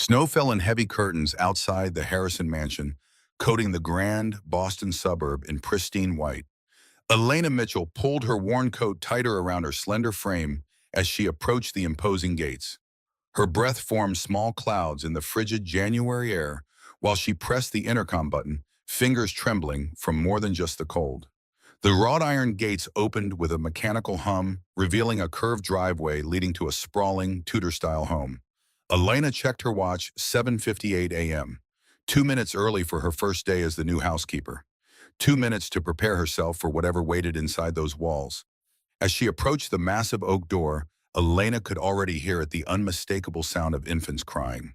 Snow fell in heavy curtains outside the Harrison mansion, coating the grand Boston suburb in pristine white. Elena Mitchell pulled her worn coat tighter around her slender frame as she approached the imposing gates. Her breath formed small clouds in the frigid January air while she pressed the intercom button, fingers trembling from more than just the cold. The wrought iron gates opened with a mechanical hum, revealing a curved driveway leading to a sprawling Tudor-style home. Elena checked her watch, 7:58 a.m., 2 minutes early for her first day as the new housekeeper. 2 minutes to prepare herself for whatever waited inside those walls. As she approached the massive oak door, Elena could already hear it, the unmistakable sound of infants crying.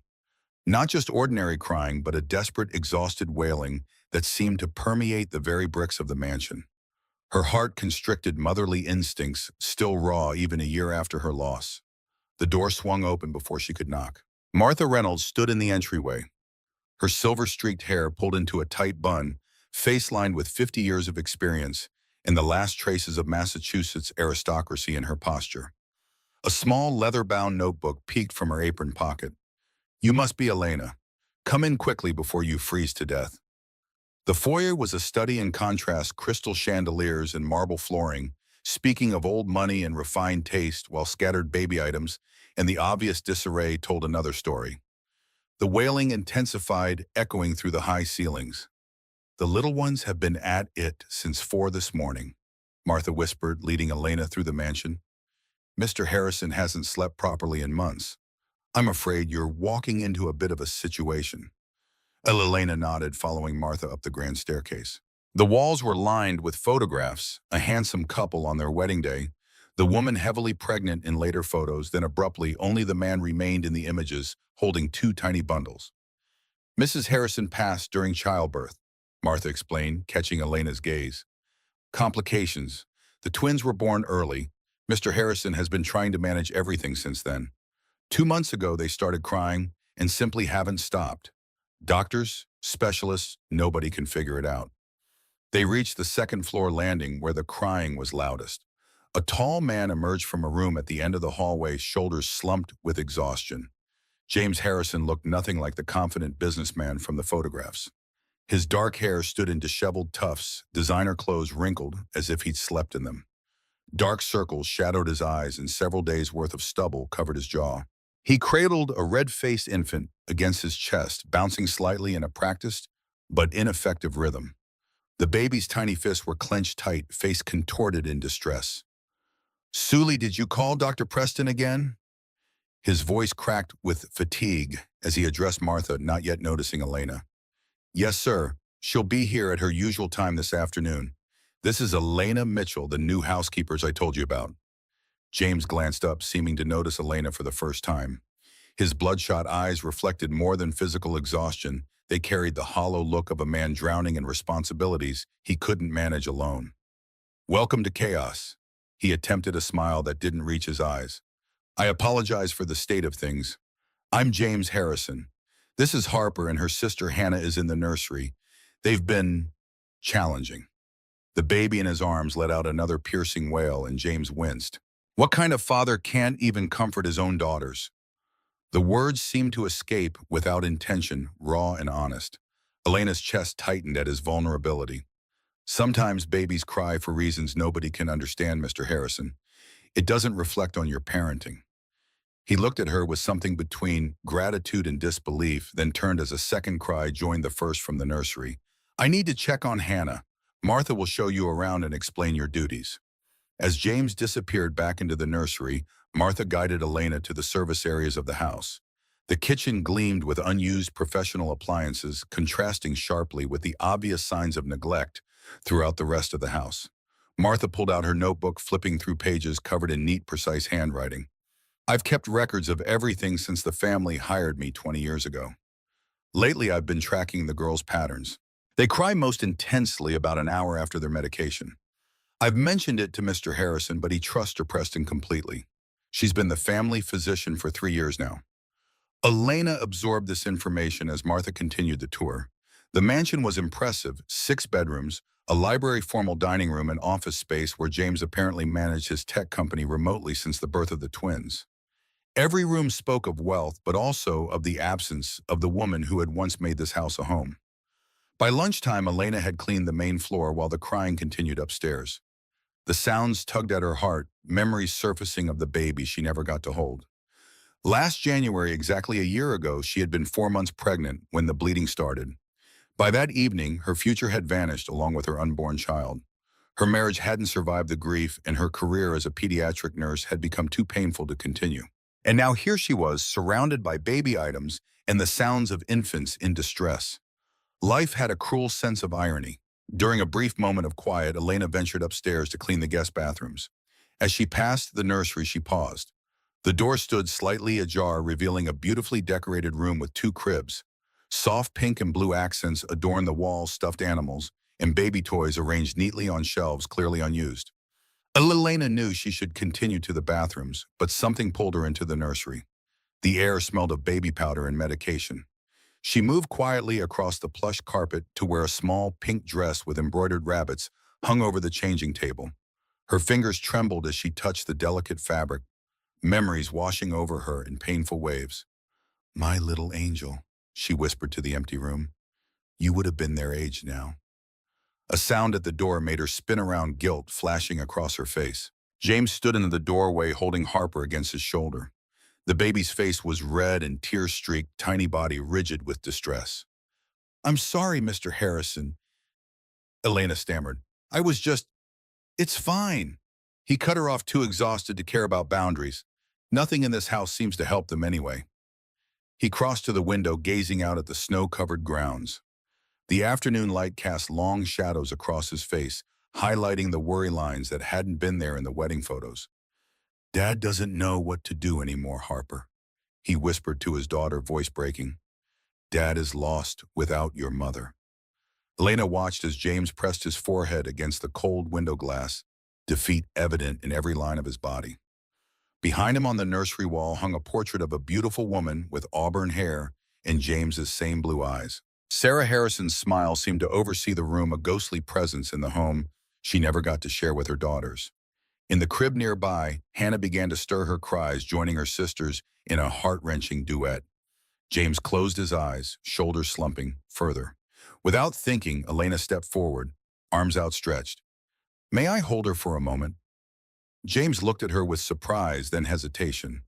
Not just ordinary crying, but a desperate, exhausted wailing that seemed to permeate the very bricks of the mansion. Her heart constricted motherly instincts, still raw even a year after her loss. The door swung open before she could knock. Martha Reynolds stood in the entryway, her silver-streaked hair pulled into a tight bun, face lined with 50 years of experience, and the last traces of Massachusetts aristocracy in her posture. A small leather-bound notebook peeked from her apron pocket. "You must be Elena. Come in quickly before you freeze to death." The foyer was a study in contrast, crystal chandeliers and marble flooring, speaking of old money and refined taste, while scattered baby items and the obvious disarray told another story. The wailing intensified, echoing through the high ceilings. "The little ones have been at it since 4 this morning," Martha whispered, leading Elena through the mansion. "Mr. Harrison hasn't slept properly in months. I'm afraid you're walking into a bit of a situation." Elena nodded, following Martha up the grand staircase. The walls were lined with photographs, a handsome couple on their wedding day, the woman heavily pregnant in later photos, then abruptly only the man remained in the images, holding two tiny bundles. "Mrs. Harrison passed during childbirth," Martha explained, catching Elena's gaze. "Complications. The twins were born early. Mr. Harrison has been trying to manage everything since then. 2 months ago, they started crying and simply haven't stopped. Doctors, specialists, nobody can figure it out." They reached the second-floor landing where the crying was loudest. A tall man emerged from a room at the end of the hallway, shoulders slumped with exhaustion. James Harrison looked nothing like the confident businessman from the photographs. His dark hair stood in disheveled tufts, designer clothes wrinkled as if he'd slept in them. Dark circles shadowed his eyes, and several days' worth of stubble covered his jaw. He cradled a red-faced infant against his chest, bouncing slightly in a practiced but ineffective rhythm. The baby's tiny fists were clenched tight, face contorted in distress. "Sully, did you call Dr. Preston again?" His voice cracked with fatigue as he addressed Martha, not yet noticing Elena. "Yes, sir. She'll be here at her usual time this afternoon. This is Elena Mitchell, the new housekeepers I told you about." James glanced up, seeming to notice Elena for the first time. His bloodshot eyes reflected more than physical exhaustion. They carried the hollow look of a man drowning in responsibilities he couldn't manage alone. "Welcome to chaos." He attempted a smile that didn't reach his eyes. "I apologize for the state of things. I'm James Harrison. This is Harper, and her sister Hannah is in the nursery. They've been challenging." The baby in his arms let out another piercing wail, and James winced. What kind of father can't even comfort his own daughters? The words seemed to escape without intention, raw and honest. Elena's chest tightened at his vulnerability. "Sometimes babies cry for reasons nobody can understand, Mr. Harrison. It doesn't reflect on your parenting." He looked at her with something between gratitude and disbelief, then turned as a second cry joined the first from the nursery. "I need to check on Hannah. Martha will show you around and explain your duties." As James disappeared back into the nursery, Martha guided Elena to the service areas of the house. The kitchen gleamed with unused professional appliances, contrasting sharply with the obvious signs of neglect throughout the rest of the house. Martha pulled out her notebook, flipping through pages covered in neat, precise handwriting. "I've kept records of everything since the family hired me 20 years ago. Lately, I've been tracking the girls' patterns. They cry most intensely about an hour after their medication. I've mentioned it to Mr. Harrison, but he trusts her Preston completely. She's been the family physician for 3 years now." Elena absorbed this information as Martha continued the tour. The mansion was impressive: 6 bedrooms, a library, formal dining room, and office space where James apparently managed his tech company remotely since the birth of the twins. Every room spoke of wealth, but also of the absence of the woman who had once made this house a home. By lunchtime, Elena had cleaned the main floor while the crying continued upstairs. The sounds tugged at her heart, memories surfacing of the baby she never got to hold. Last January, exactly a year ago, she had been 4 months pregnant when the bleeding started. By that evening, her future had vanished along with her unborn child. Her marriage hadn't survived the grief, and her career as a pediatric nurse had become too painful to continue. And now here she was, surrounded by baby items and the sounds of infants in distress. Life had a cruel sense of irony. During a brief moment of quiet, Elena ventured upstairs to clean the guest bathrooms. As she passed the nursery, she paused. The door stood slightly ajar, revealing a beautifully decorated room with two cribs. Soft pink and blue accents adorned the walls, stuffed animals, and baby toys arranged neatly on shelves, clearly unused. Elena knew she should continue to the bathrooms, but something pulled her into the nursery. The air smelled of baby powder and medication. She moved quietly across the plush carpet to where a small pink dress with embroidered rabbits hung over the changing table. Her fingers trembled as she touched the delicate fabric, memories washing over her in painful waves. "My little angel," she whispered to the empty room. "You would have been their age now." A sound at the door made her spin around, guilt flashing across her face. James stood in the doorway holding Harper against his shoulder. The baby's face was red and tear-streaked, tiny body rigid with distress. "I'm sorry, Mr. Harrison," Elena stammered. It's fine." He cut her off, too exhausted to care about boundaries. Nothing in this house seems to help them anyway. He crossed to the window, gazing out at the snow-covered grounds. The afternoon light cast long shadows across his face, highlighting the worry lines that hadn't been there in the wedding photos. "Dad doesn't know what to do anymore, Harper," he whispered to his daughter, voice breaking. "Dad is lost without your mother." Elena watched as James pressed his forehead against the cold window glass, defeat evident in every line of his body. Behind him on the nursery wall hung a portrait of a beautiful woman with auburn hair and James's same blue eyes. Sarah Harrison's smile seemed to oversee the room, a ghostly presence in the home she never got to share with her daughters. In the crib nearby, Hannah began to stir her cries, joining her sisters in a heart-wrenching duet. James closed his eyes, shoulders slumping further. Without thinking, Elena stepped forward, arms outstretched. "May I hold her for a moment?" James looked at her with surprise, then hesitation.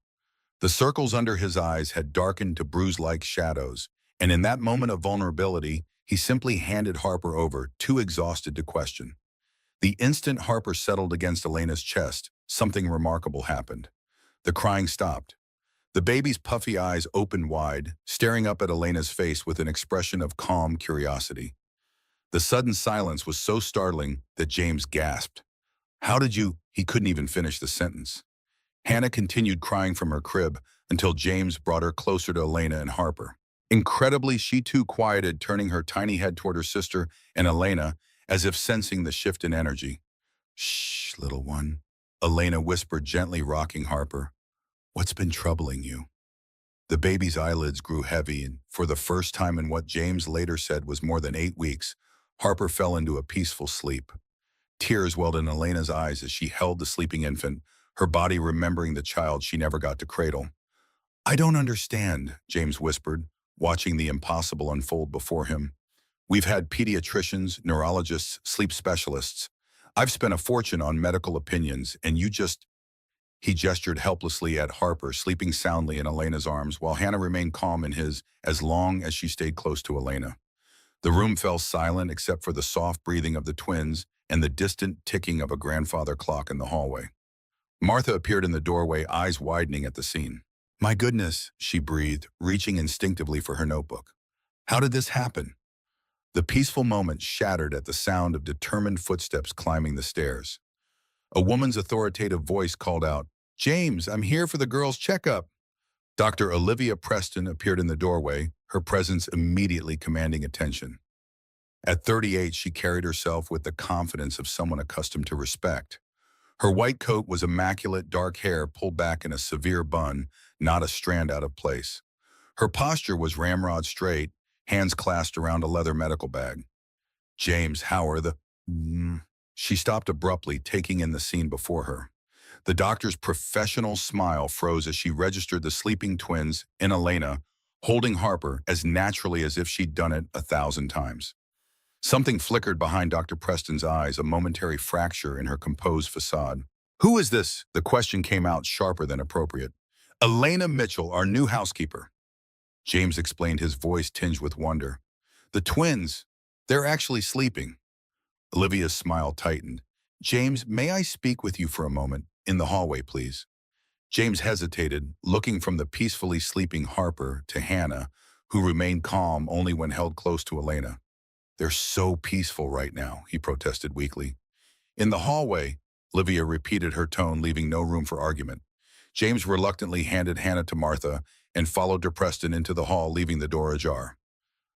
The circles under his eyes had darkened to bruise-like shadows, and in that moment of vulnerability, he simply handed Harper over, too exhausted to question. The instant Harper settled against Elena's chest, something remarkable happened. The crying stopped. The baby's puffy eyes opened wide, staring up at Elena's face with an expression of calm curiosity. The sudden silence was so startling that James gasped. "How did you—" He couldn't even finish the sentence. Hannah continued crying from her crib until James brought her closer to Elena and Harper. Incredibly, she too quieted, turning her tiny head toward her sister and Elena, as if sensing the shift in energy. "Shh, little one," Elena whispered, gently rocking Harper. "What's been troubling you?" The baby's eyelids grew heavy, and for the first time in what James later said was more than 8 weeks, Harper fell into a peaceful sleep. Tears welled in Elena's eyes as she held the sleeping infant, her body remembering the child she never got to cradle. "I don't understand," James whispered, watching the impossible unfold before him. "We've had pediatricians, neurologists, sleep specialists. I've spent a fortune on medical opinions, and you just—" He gestured helplessly at Harper, sleeping soundly in Elena's arms, while Hannah remained calm in his, as long as she stayed close to Elena. The room fell silent except for the soft breathing of the twins and the distant ticking of a grandfather clock in the hallway. Martha appeared in the doorway, eyes widening at the scene. "My goodness," she breathed, reaching instinctively for her notebook. "How did this happen?" The peaceful moment shattered at the sound of determined footsteps climbing the stairs. A woman's authoritative voice called out, "James, I'm here for the girls' checkup." Dr. Olivia Preston appeared in the doorway, her presence immediately commanding attention. At 38, she carried herself with the confidence of someone accustomed to respect. Her white coat was immaculate, dark hair pulled back in a severe bun, not a strand out of place. Her posture was ramrod straight, hands clasped around a leather medical bag. "James, how are the—" She stopped abruptly, taking in the scene before her. The doctor's professional smile froze as she registered the sleeping twins in Elena, holding Harper as naturally as if she'd done it 1,000 times. Something flickered behind Dr. Preston's eyes, a momentary fracture in her composed facade. "Who is this?" The question came out sharper than appropriate. "Elena Mitchell, our new housekeeper." James explained, his voice tinged with wonder. "The twins, they're actually sleeping." Olivia's smile tightened. "James, may I speak with you for a moment? In the hallway, please." James hesitated, looking from the peacefully sleeping Harper to Hannah, who remained calm only when held close to Elena. "They're so peaceful right now," he protested weakly. "In the hallway," Olivia repeated, her tone leaving no room for argument. James reluctantly handed Hannah to Martha and followed de Preston into the hall, leaving the door ajar.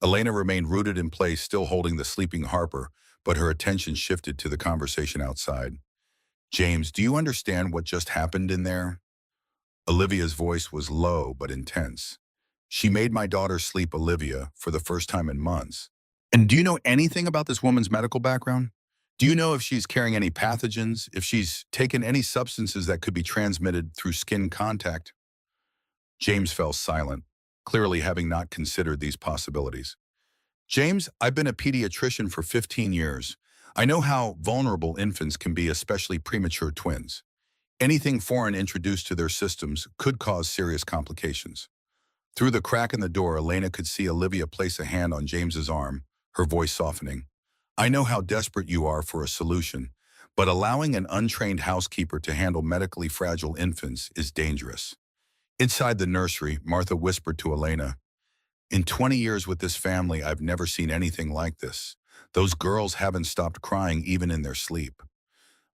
Elena remained rooted in place, still holding the sleeping Harper, but her attention shifted to the conversation outside. "James, do you understand what just happened in there?" Olivia's voice was low but intense. "She made my daughter sleep, Olivia, for the first time in months. And do you know anything about this woman's medical background? Do you know if she's carrying any pathogens, if she's taken any substances that could be transmitted through skin contact?" James fell silent, clearly having not considered these possibilities. "James, I've been a pediatrician for 15 years. I know how vulnerable infants can be, especially premature twins. Anything foreign introduced to their systems could cause serious complications." Through the crack in the door, Elena could see Olivia place a hand on James's arm, her voice softening. "I know how desperate you are for a solution, but allowing an untrained housekeeper to handle medically fragile infants is dangerous." Inside the nursery, Martha whispered to Elena, "In 20 years with this family, I've never seen anything like this. Those girls haven't stopped crying even in their sleep."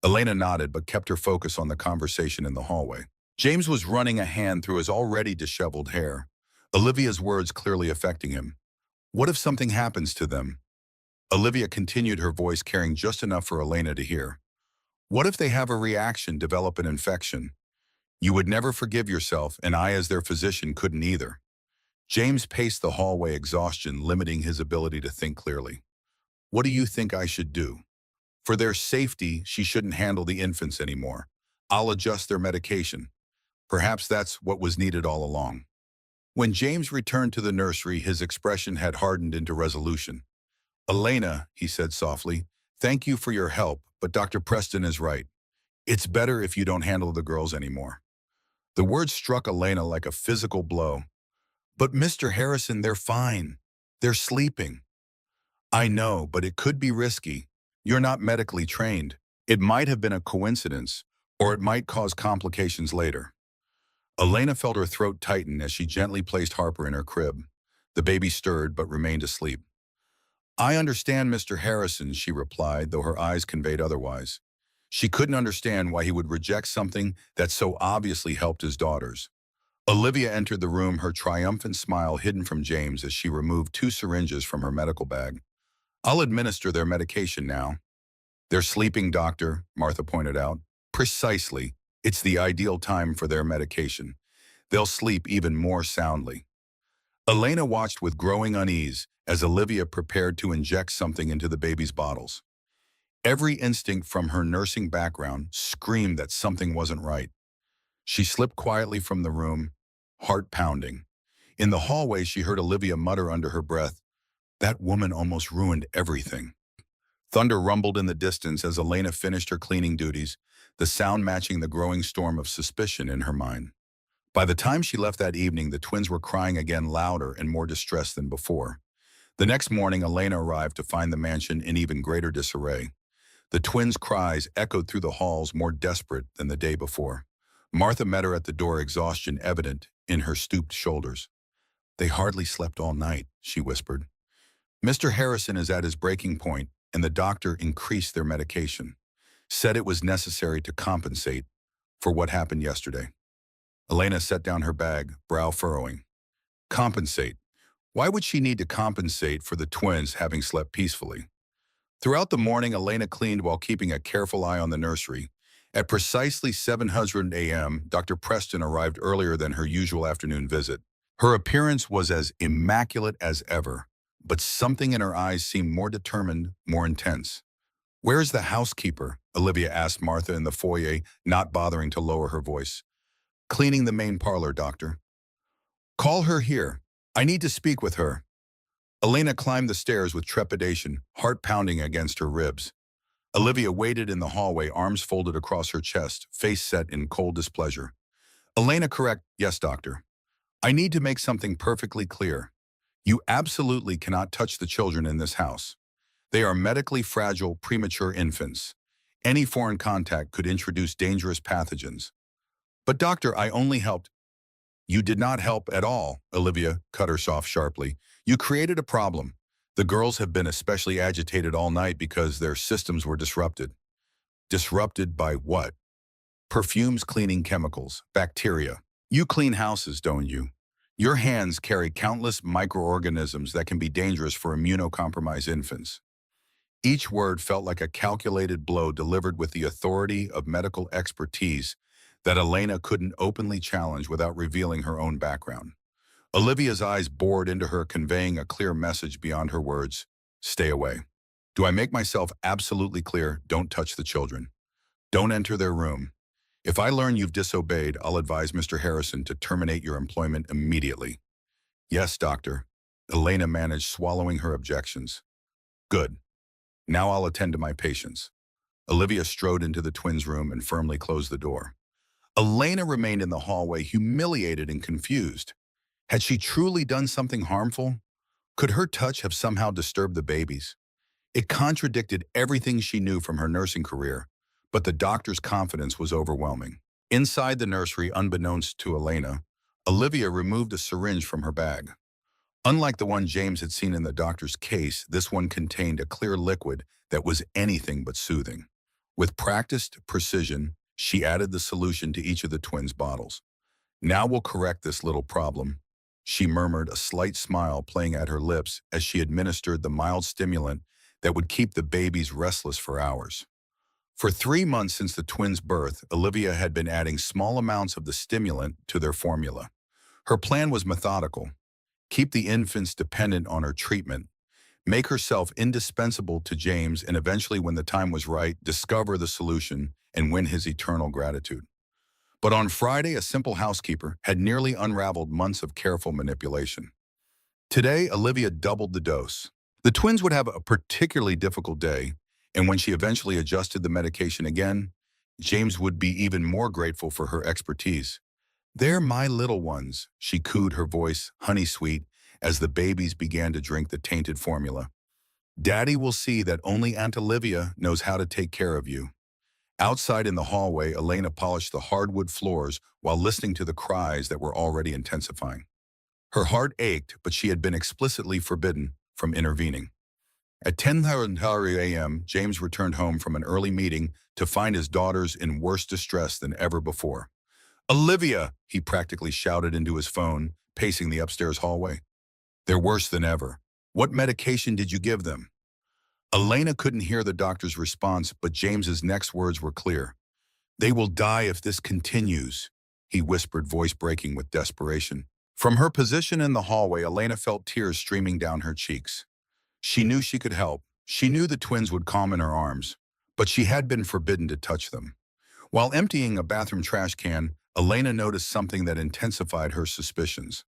Elena nodded but kept her focus on the conversation in the hallway. James was running a hand through his already disheveled hair, Olivia's words clearly affecting him. "What if something happens to them?" Olivia continued, her voice carrying just enough for Elena to hear. "What if they have a reaction, develop an infection? You would never forgive yourself, and I as their physician couldn't either." James paced the hallway, exhaustion limiting his ability to think clearly. "What do you think I should do? For their safety, she shouldn't handle the infants anymore. I'll adjust their medication." Perhaps that's what was needed all along. When James returned to the nursery, his expression had hardened into resolution. "Elena," he said softly, "thank you for your help, but Dr. Preston is right. It's better if you don't handle the girls anymore." The words struck Elena like a physical blow. "But Mr. Harrison, they're fine. They're sleeping." "I know, but it could be risky. You're not medically trained. It might have been a coincidence, or it might cause complications later." Elena felt her throat tighten as she gently placed Harper in her crib. The baby stirred but remained asleep. "I understand, Mr. Harrison," she replied, though her eyes conveyed otherwise. She couldn't understand why he would reject something that so obviously helped his daughters. Olivia entered the room, her triumphant smile hidden from James as she removed 2 syringes from her medical bag. "I'll administer their medication now." "They're sleeping, doctor," Martha pointed out. "Precisely. It's the ideal time for their medication. They'll sleep even more soundly." Elena watched with growing unease as Olivia prepared to inject something into the baby's bottles. Every instinct from her nursing background screamed that something wasn't right. She slipped quietly from the room, heart pounding. In the hallway, she heard Olivia mutter under her breath, "That woman almost ruined everything." Thunder rumbled in the distance as Elena finished her cleaning duties, the sound matching the growing storm of suspicion in her mind. By the time she left that evening, the twins were crying again, louder and more distressed than before. The next morning, Elena arrived to find the mansion in even greater disarray. The twins' cries echoed through the halls, more desperate than the day before. Martha met her at the door, exhaustion evident in her stooped shoulders. "They hardly slept all night," she whispered. "Mr. Harrison is at his breaking point, and the doctor increased their medication. Said it was necessary to compensate for what happened yesterday." Elena set down her bag, brow furrowing. Compensate? Why would she need to compensate for the twins having slept peacefully? Throughout the morning, Elena cleaned while keeping a careful eye on the nursery. At precisely 700 a.m., Dr. Preston arrived earlier than her usual afternoon visit. Her appearance was as immaculate as ever, but something in her eyes seemed more determined, more intense. Where's the housekeeper? Olivia asked Martha in the foyer, not bothering to lower her voice. Cleaning the main parlor, doctor. Call her here. I need to speak with her. Elena climbed the stairs with trepidation, heart pounding against her ribs. Olivia waited in the hallway, arms folded across her chest, face set in cold displeasure. Elena, correct. Yes, doctor. I need to make something perfectly clear. You absolutely cannot touch the children in this house. They are medically fragile, premature infants. Any foreign contact could introduce dangerous pathogens. But doctor, I only helped. You did not help at all, Olivia cut her off sharply. You created a problem. The girls have been especially agitated all night because their systems were disrupted. Disrupted by what? Perfumes, cleaning chemicals, bacteria. You clean houses, don't you? Your hands carry countless microorganisms that can be dangerous for immunocompromised infants. Each word felt like a calculated blow delivered with the authority of medical expertise that Elena couldn't openly challenge without revealing her own background. Olivia's eyes bored into her, conveying a clear message beyond her words. Stay away. Do I make myself absolutely clear? Don't touch the children. Don't enter their room. If I learn you've disobeyed, I'll advise Mr. Harrison to terminate your employment immediately. Yes, doctor. Elena managed, swallowing her objections. Good. Now I'll attend to my patients. Olivia strode into the twins' room and firmly closed the door. Elena remained in the hallway, humiliated and confused. Had she truly done something harmful? Could her touch have somehow disturbed the babies? It contradicted everything she knew from her nursing career, but the doctor's confidence was overwhelming. Inside the nursery, unbeknownst to Elena, Olivia removed a syringe from her bag. Unlike the one James had seen in the doctor's case, this one contained a clear liquid that was anything but soothing. With practiced precision, she added the solution to each of the twins' bottles. Now we'll correct this little problem, she murmured, a slight smile playing at her lips as she administered the mild stimulant that would keep the babies restless for hours. For 3 months since the twins' birth, Olivia had been adding small amounts of the stimulant to their formula. Her plan was methodical. Keep the infants dependent on her treatment, make herself indispensable to James, and eventually, when the time was right, discover the solution and win his eternal gratitude. But on Friday, a simple housekeeper had nearly unraveled months of careful manipulation. Today, Olivia doubled the dose. The twins would have a particularly difficult day, and when she eventually adjusted the medication again, James would be even more grateful for her expertise. They're my little ones, she cooed, her voice honey-sweet as the babies began to drink the tainted formula. Daddy will see that only Aunt Olivia knows how to take care of you. Outside in the hallway, Elena polished the hardwood floors while listening to the cries that were already intensifying. Her heart ached, but she had been explicitly forbidden from intervening. At 10:30 a.m., James returned home from an early meeting to find his daughters in worse distress than ever before. Olivia, he practically shouted into his phone, pacing the upstairs hallway. They're worse than ever. What medication did you give them? Elena couldn't hear the doctor's response, but James's next words were clear. They will die if this continues, he whispered, voice breaking with desperation. From her position in the hallway, Elena felt tears streaming down her cheeks. She knew she could help. She knew the twins would calm in her arms, but she had been forbidden to touch them. While emptying a bathroom trash can, Elena noticed something that intensified her suspicions.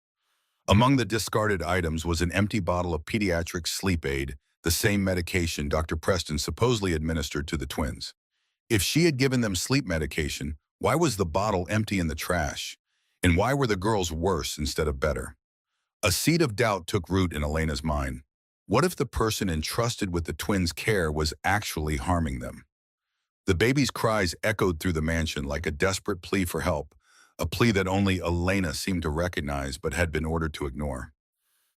Among the discarded items was an empty bottle of pediatric sleep aid, the same medication Dr. Preston supposedly administered to the twins. If she had given them sleep medication, why was the bottle empty in the trash? And why were the girls worse instead of better? A seed of doubt took root in Elena's mind. What if the person entrusted with the twins' care was actually harming them? The baby's cries echoed through the mansion like a desperate plea for help, a plea that only Elena seemed to recognize but had been ordered to ignore.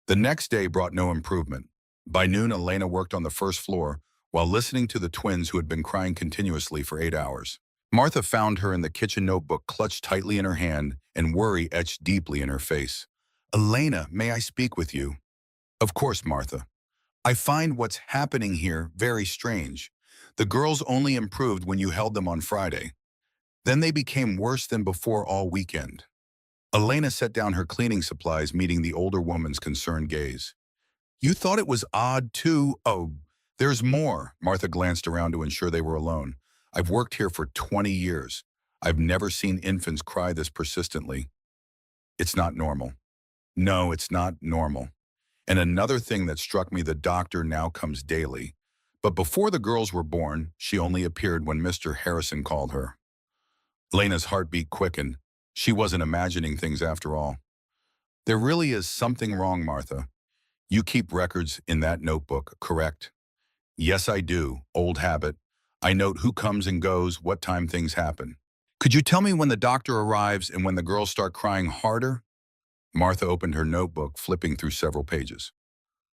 The next day brought no improvement. By noon, Elena worked on the first floor while listening to the twins who had been crying continuously for 8 hours. Martha found her in the kitchen, notebook clutched tightly in her hand and worry etched deeply in her face. Elena, may I speak with you? Of course, Martha. I find what's happening here very strange. The girls only improved when you held them on Friday. Then they became worse than before all weekend. Elena set down her cleaning supplies, meeting the older woman's concerned gaze. You thought it was odd too? Oh, There's more. Martha glanced around to ensure they were alone. I've worked here for 20 years. I've never seen infants cry this persistently. It's not normal. No, it's not normal. And another thing that struck me, the doctor now comes daily. But before the girls were born, she only appeared when Mr. Harrison called her. Lena's heartbeat quickened. She wasn't imagining things after all. There really is something wrong, Martha. You keep records in that notebook, correct? Yes, I do. Old habit. I note who comes and goes, what time things happen. Could you tell me when the doctor arrives and when the girls start crying harder? Martha opened her notebook, flipping through several pages.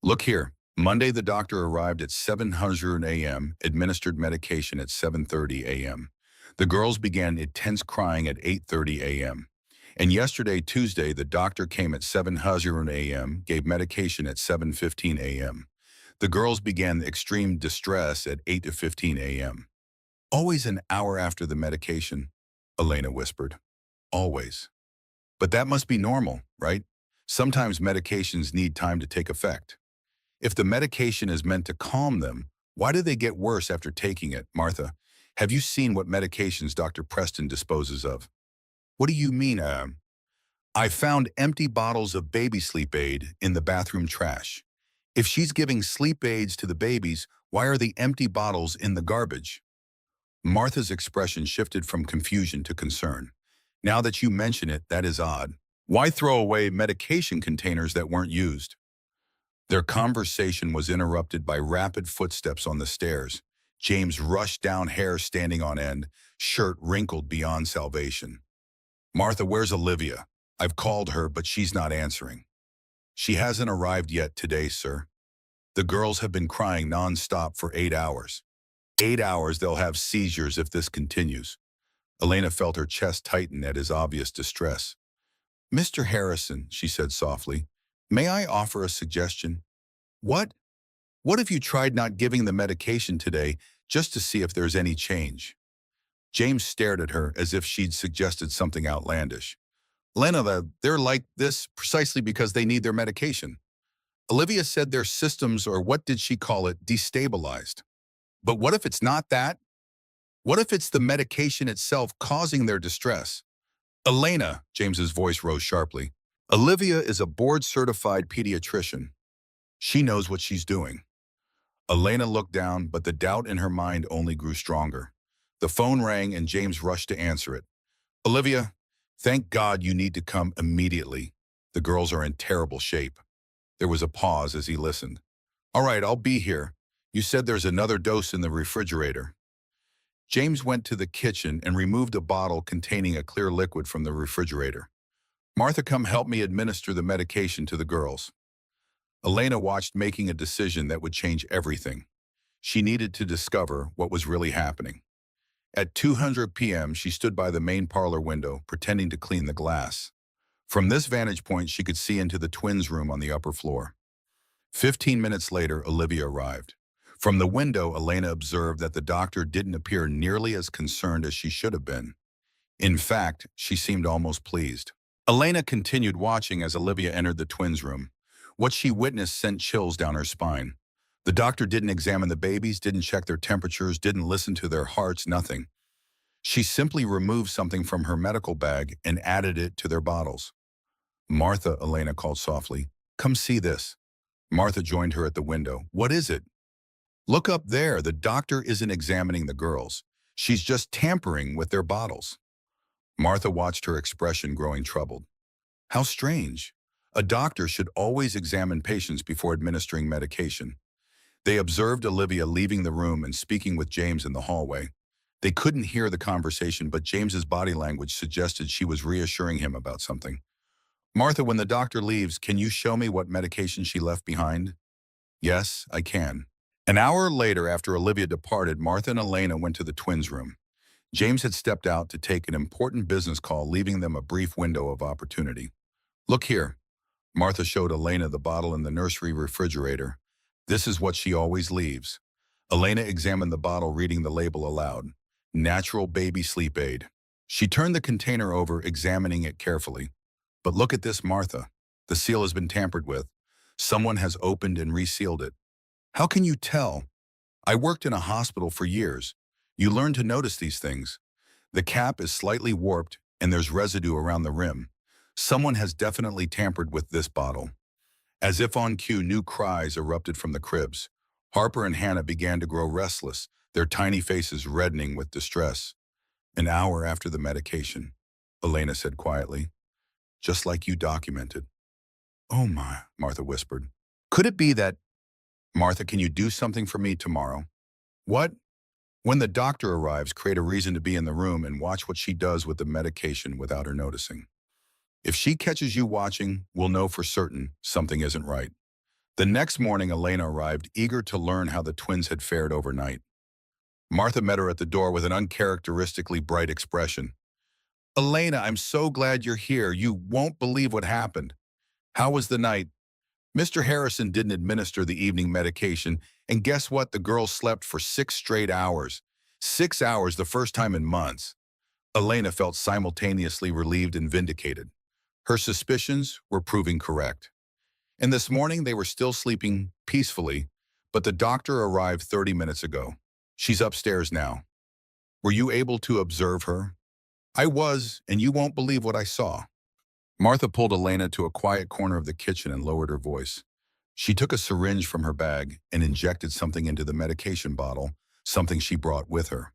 Look here. Monday, the doctor arrived at 700 a.m., administered medication at 7:30 a.m. The girls began intense crying at 8:30 a.m. And yesterday, Tuesday, the doctor came at 700 a.m., gave medication at 7:15 a.m. The girls began extreme distress at 8:15 a.m. Always an hour after the medication, Elena whispered. Always. But that must be normal, right? Sometimes medications need time to take effect. If the medication is meant to calm them, why do they get worse after taking it? Martha, have you seen what medications Dr. Preston disposes of? What do you mean, I found empty bottles of baby sleep aid in the bathroom trash. If she's giving sleep aids to the babies, why are the empty bottles in the garbage? Martha's expression shifted from confusion to concern. Now that you mention it, that is odd. Why throw away medication containers that weren't used? Their conversation was interrupted by rapid footsteps on the stairs. James rushed down, hair standing on end, shirt wrinkled beyond salvation. Martha, where's Olivia? I've called her, but she's not answering. She hasn't arrived yet today, sir. The girls have been crying nonstop for 8 hours. 8 hours, they'll have seizures if this continues. Elena felt her chest tighten at his obvious distress. Mr. Harrison, she said softly, may I offer a suggestion? What? What if you tried not giving the medication today just to see if there's any change? James stared at her as if she'd suggested something outlandish. Lena, they're like this precisely because they need their medication. Olivia said their systems, or what did she call it, destabilized. But what if it's not that? What if it's the medication itself causing their distress? Elena, James's voice rose sharply. Olivia is a board-certified pediatrician. She knows what she's doing. Elena looked down, but the doubt in her mind only grew stronger. The phone rang and James rushed to answer it. Olivia, thank God you need to come immediately. The girls are in terrible shape. There was a pause as he listened. All right, I'll be here. You said there's another dose in the refrigerator. James went to the kitchen and removed a bottle containing a clear liquid from the refrigerator. Martha, come help me administer the medication to the girls. Elena watched, making a decision that would change everything. She needed to discover what was really happening. At 2:00 p.m., she stood by the main parlor window, pretending to clean the glass. From this vantage point, she could see into the twins' room on the upper floor. 15 minutes later, Olivia arrived. From the window, Elena observed that the doctor didn't appear nearly as concerned as she should have been. In fact, she seemed almost pleased. Elena continued watching as Olivia entered the twins' room. What she witnessed sent chills down her spine. The doctor didn't examine the babies, didn't check their temperatures, didn't listen to their hearts, nothing. She simply removed something from her medical bag and added it to their bottles. Martha, Elena called softly, come see this. Martha joined her at the window. What is it? Look up there. The doctor isn't examining the girls. She's just tampering with their bottles. Martha watched, her expression growing troubled. How strange. A doctor should always examine patients before administering medication. They observed Olivia leaving the room and speaking with James in the hallway. They couldn't hear the conversation, but James's body language suggested she was reassuring him about something. Martha, when the doctor leaves, can you show me what medication she left behind? Yes, I can. An hour later, after Olivia departed, Martha and Elena went to the twins' room. James had stepped out to take an important business call, leaving them a brief window of opportunity. Look here. Martha showed Elena the bottle in the nursery refrigerator. This is what she always leaves. Elena examined the bottle, reading the label aloud. Natural baby sleep aid. She turned the container over, examining it carefully. But look at this, Martha. The seal has been tampered with. Someone has opened and resealed it. How can you tell? I worked in a hospital for years. You learn to notice these things. The cap is slightly warped and there's residue around the rim. Someone has definitely tampered with this bottle. As if on cue, new cries erupted from the cribs. Harper and Hannah began to grow restless, their tiny faces reddening with distress. An hour after the medication, Elena said quietly, just like you documented. Oh my, Martha whispered. Could it be that, Martha, can you do something for me tomorrow? What? When the doctor arrives, create a reason to be in the room and watch what she does with the medication without her noticing. If she catches you watching, we'll know for certain something isn't right. The next morning, Elena arrived, eager to learn how the twins had fared overnight. Martha met her at the door with an uncharacteristically bright expression. Elena, I'm so glad you're here. You won't believe what happened. How was the night? Mr. Harrison didn't administer the evening medication, and guess what? The girls slept for 6 straight hours. 6 hours, the first time in months. Elena felt simultaneously relieved and vindicated. Her suspicions were proving correct. And this morning they were still sleeping peacefully, but the doctor arrived 30 minutes ago. She's upstairs now. Were you able to observe her? I was, and you won't believe what I saw. Martha pulled Elena to a quiet corner of the kitchen and lowered her voice. She took a syringe from her bag and injected something into the medication bottle, something she brought with her.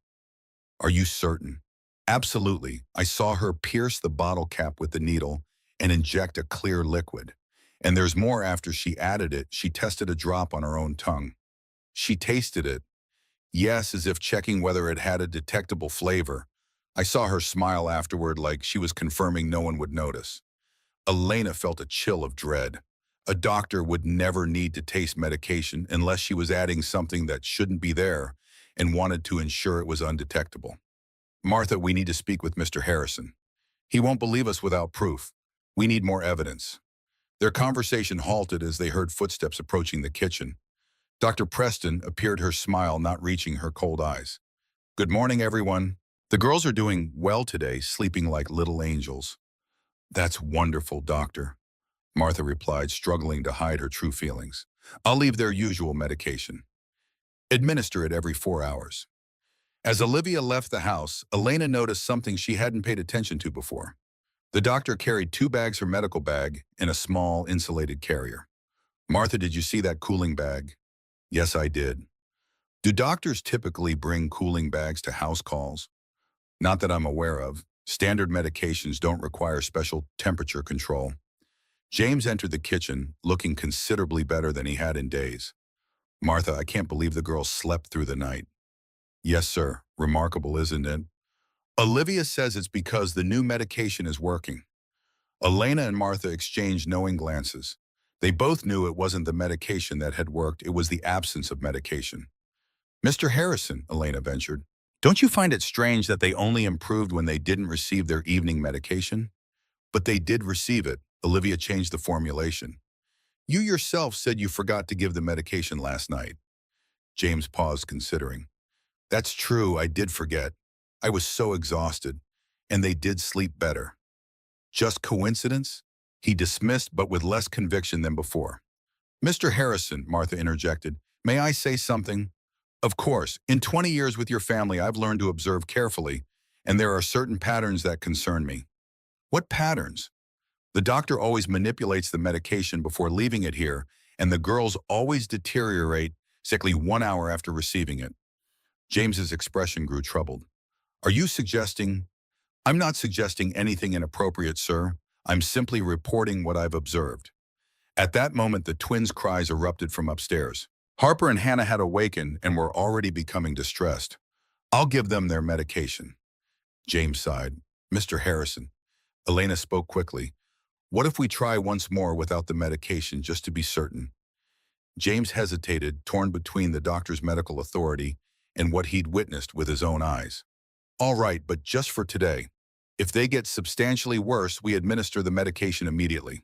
Are you certain? Absolutely. I saw her pierce the bottle cap with the needle and inject a clear liquid. And there's more. After she added it, she tested a drop on her own tongue. She tasted it. Yes, as if checking whether it had a detectable flavor. I saw her smile afterward like she was confirming no one would notice. Elena felt a chill of dread. A doctor would never need to taste medication unless she was adding something that shouldn't be there and wanted to ensure it was undetectable. Martha, we need to speak with Mr. Harrison. He won't believe us without proof. We need more evidence. Their conversation halted as they heard footsteps approaching the kitchen. Dr. Preston appeared, her smile not reaching her cold eyes. Good morning, everyone. The girls are doing well today, sleeping like little angels. That's wonderful, doctor, Martha replied, struggling to hide her true feelings. I'll leave their usual medication. Administer it every 4 hours. As Olivia left the house, Elena noticed something she hadn't paid attention to before. The doctor carried 2 bags, her medical bag, and a small insulated carrier. Martha, did you see that cooling bag? Yes, I did. Do doctors typically bring cooling bags to house calls? Not that I'm aware of. Standard medications don't require special temperature control. James entered the kitchen, looking considerably better than he had in days. Martha, I can't believe the girl slept through the night. Yes, sir. Remarkable, isn't it? Olivia says it's because the new medication is working. Elena and Martha exchanged knowing glances. They both knew it wasn't the medication that had worked, it was the absence of medication. Mr. Harrison, Elena ventured, don't you find it strange that they only improved when they didn't receive their evening medication? But they did receive it. Olivia changed the formulation. You yourself said you forgot to give the medication last night. James paused, considering. That's true, I did forget. I was so exhausted, and they did sleep better. Just coincidence? He dismissed, but with less conviction than before. Mr. Harrison, Martha interjected, may I say something? Of course, in 20 years with your family, I've learned to observe carefully, and there are certain patterns that concern me. What patterns? The doctor always manipulates the medication before leaving it here, and the girls always deteriorate exactly 1 hour after receiving it. James's expression grew troubled. Are you suggesting? I'm not suggesting anything inappropriate, sir. I'm simply reporting what I've observed. At that moment, the twins' cries erupted from upstairs. Harper and Hannah had awakened and were already becoming distressed. I'll give them their medication. James sighed. Mr. Harrison. Elena spoke quickly. What if we try once more without the medication, just to be certain? James hesitated, torn between the doctor's medical authority and what he'd witnessed with his own eyes. All right, but just for today. If they get substantially worse, we administer the medication immediately.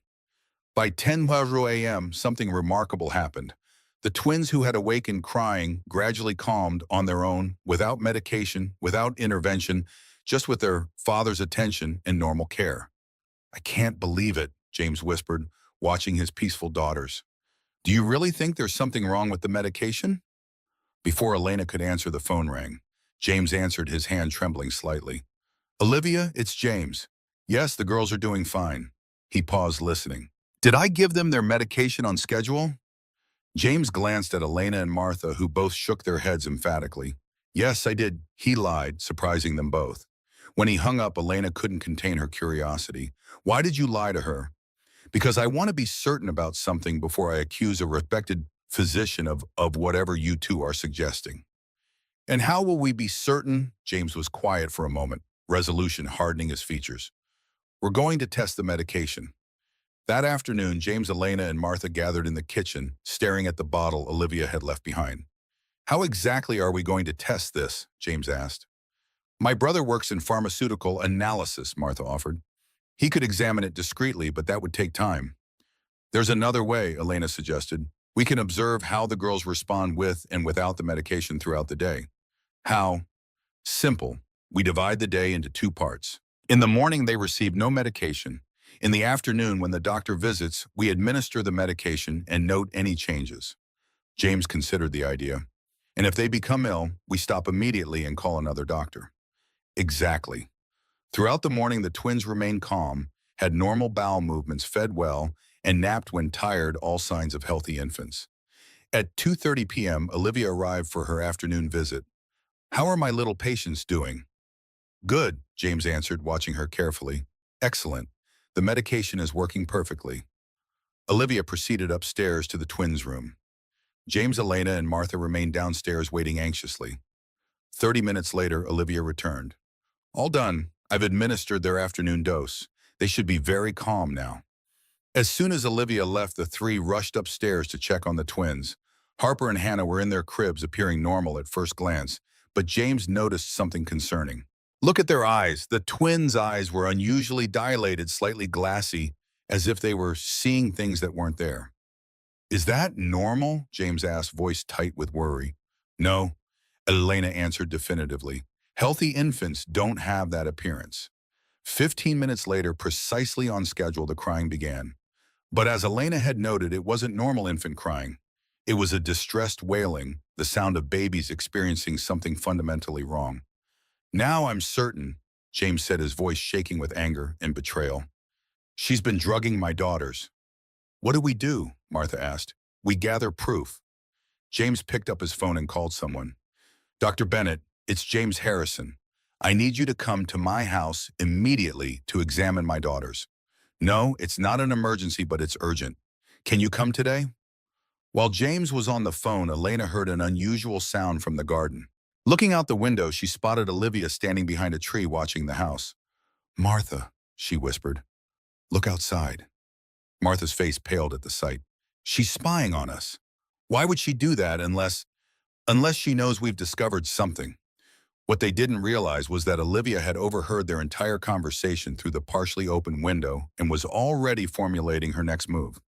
By 10:00 a.m., something remarkable happened. The twins, who had awakened crying, gradually calmed on their own, without medication, without intervention, just with their father's attention and normal care. I can't believe it, James whispered, watching his peaceful daughters. Do you really think there's something wrong with the medication? Before Elena could answer, the phone rang. James answered, his hand trembling slightly. Olivia, it's James. Yes, the girls are doing fine. He paused, listening. Did I give them their medication on schedule? James glanced at Elena and Martha, who both shook their heads emphatically. Yes, I did. He lied, surprising them both. When he hung up, Elena couldn't contain her curiosity. Why did you lie to her? Because I want to be certain about something before I accuse a respected physician of whatever you two are suggesting. And how will we be certain? James was quiet for a moment, resolution hardening his features. We're going to test the medication. That afternoon, James, Elena, and Martha gathered in the kitchen, staring at the bottle Olivia had left behind. How exactly are we going to test this? James asked. My brother works in pharmaceutical analysis, Martha offered. He could examine it discreetly, but that would take time. There's another way, Elena suggested. We can observe how the girls respond with and without the medication throughout the day. How? Simple. We divide the day into two parts. In the morning, they receive no medication. In the afternoon, when the doctor visits, we administer the medication and note any changes. James considered the idea. And if they become ill, we stop immediately and call another doctor. Exactly. Throughout the morning, the twins remained calm, had normal bowel movements, fed well, and napped when tired, all signs of healthy infants. At 2:30 p.m., Olivia arrived for her afternoon visit. How are my little patients doing? Good, James answered, watching her carefully. Excellent. The medication is working perfectly. Olivia proceeded upstairs to the twins' room. James, Elena, and Martha remained downstairs waiting anxiously. 30 minutes later, Olivia returned. All done. I've administered their afternoon dose. They should be very calm now. As soon as Olivia left, the three rushed upstairs to check on the twins. Harper and Hannah were in their cribs, appearing normal at first glance, but James noticed something concerning. Look at their eyes. The twins' eyes were unusually dilated, slightly glassy, as if they were seeing things that weren't there. Is that normal? James asked, voice tight with worry. No, Elena answered definitively. Healthy infants don't have that appearance. 15 minutes later, precisely on schedule, the crying began. But as Elena had noted, it wasn't normal infant crying. It was a distressed wailing, the sound of babies experiencing something fundamentally wrong. Now I'm certain, James said, his voice shaking with anger and betrayal. She's been drugging my daughters. What do we do? Martha asked. We gather proof. James picked up his phone and called someone. Dr. Bennett, it's James Harrison. I need you to come to my house immediately to examine my daughters. No, it's not an emergency, but it's urgent. Can you come today? While James was on the phone, Elena heard an unusual sound from the garden. Looking out the window, she spotted Olivia standing behind a tree watching the house. Martha, she whispered, look outside. Martha's face paled at the sight. She's spying on us. Why would she do that unless she knows we've discovered something? What they didn't realize was that Olivia had overheard their entire conversation through the partially open window and was already formulating her next move.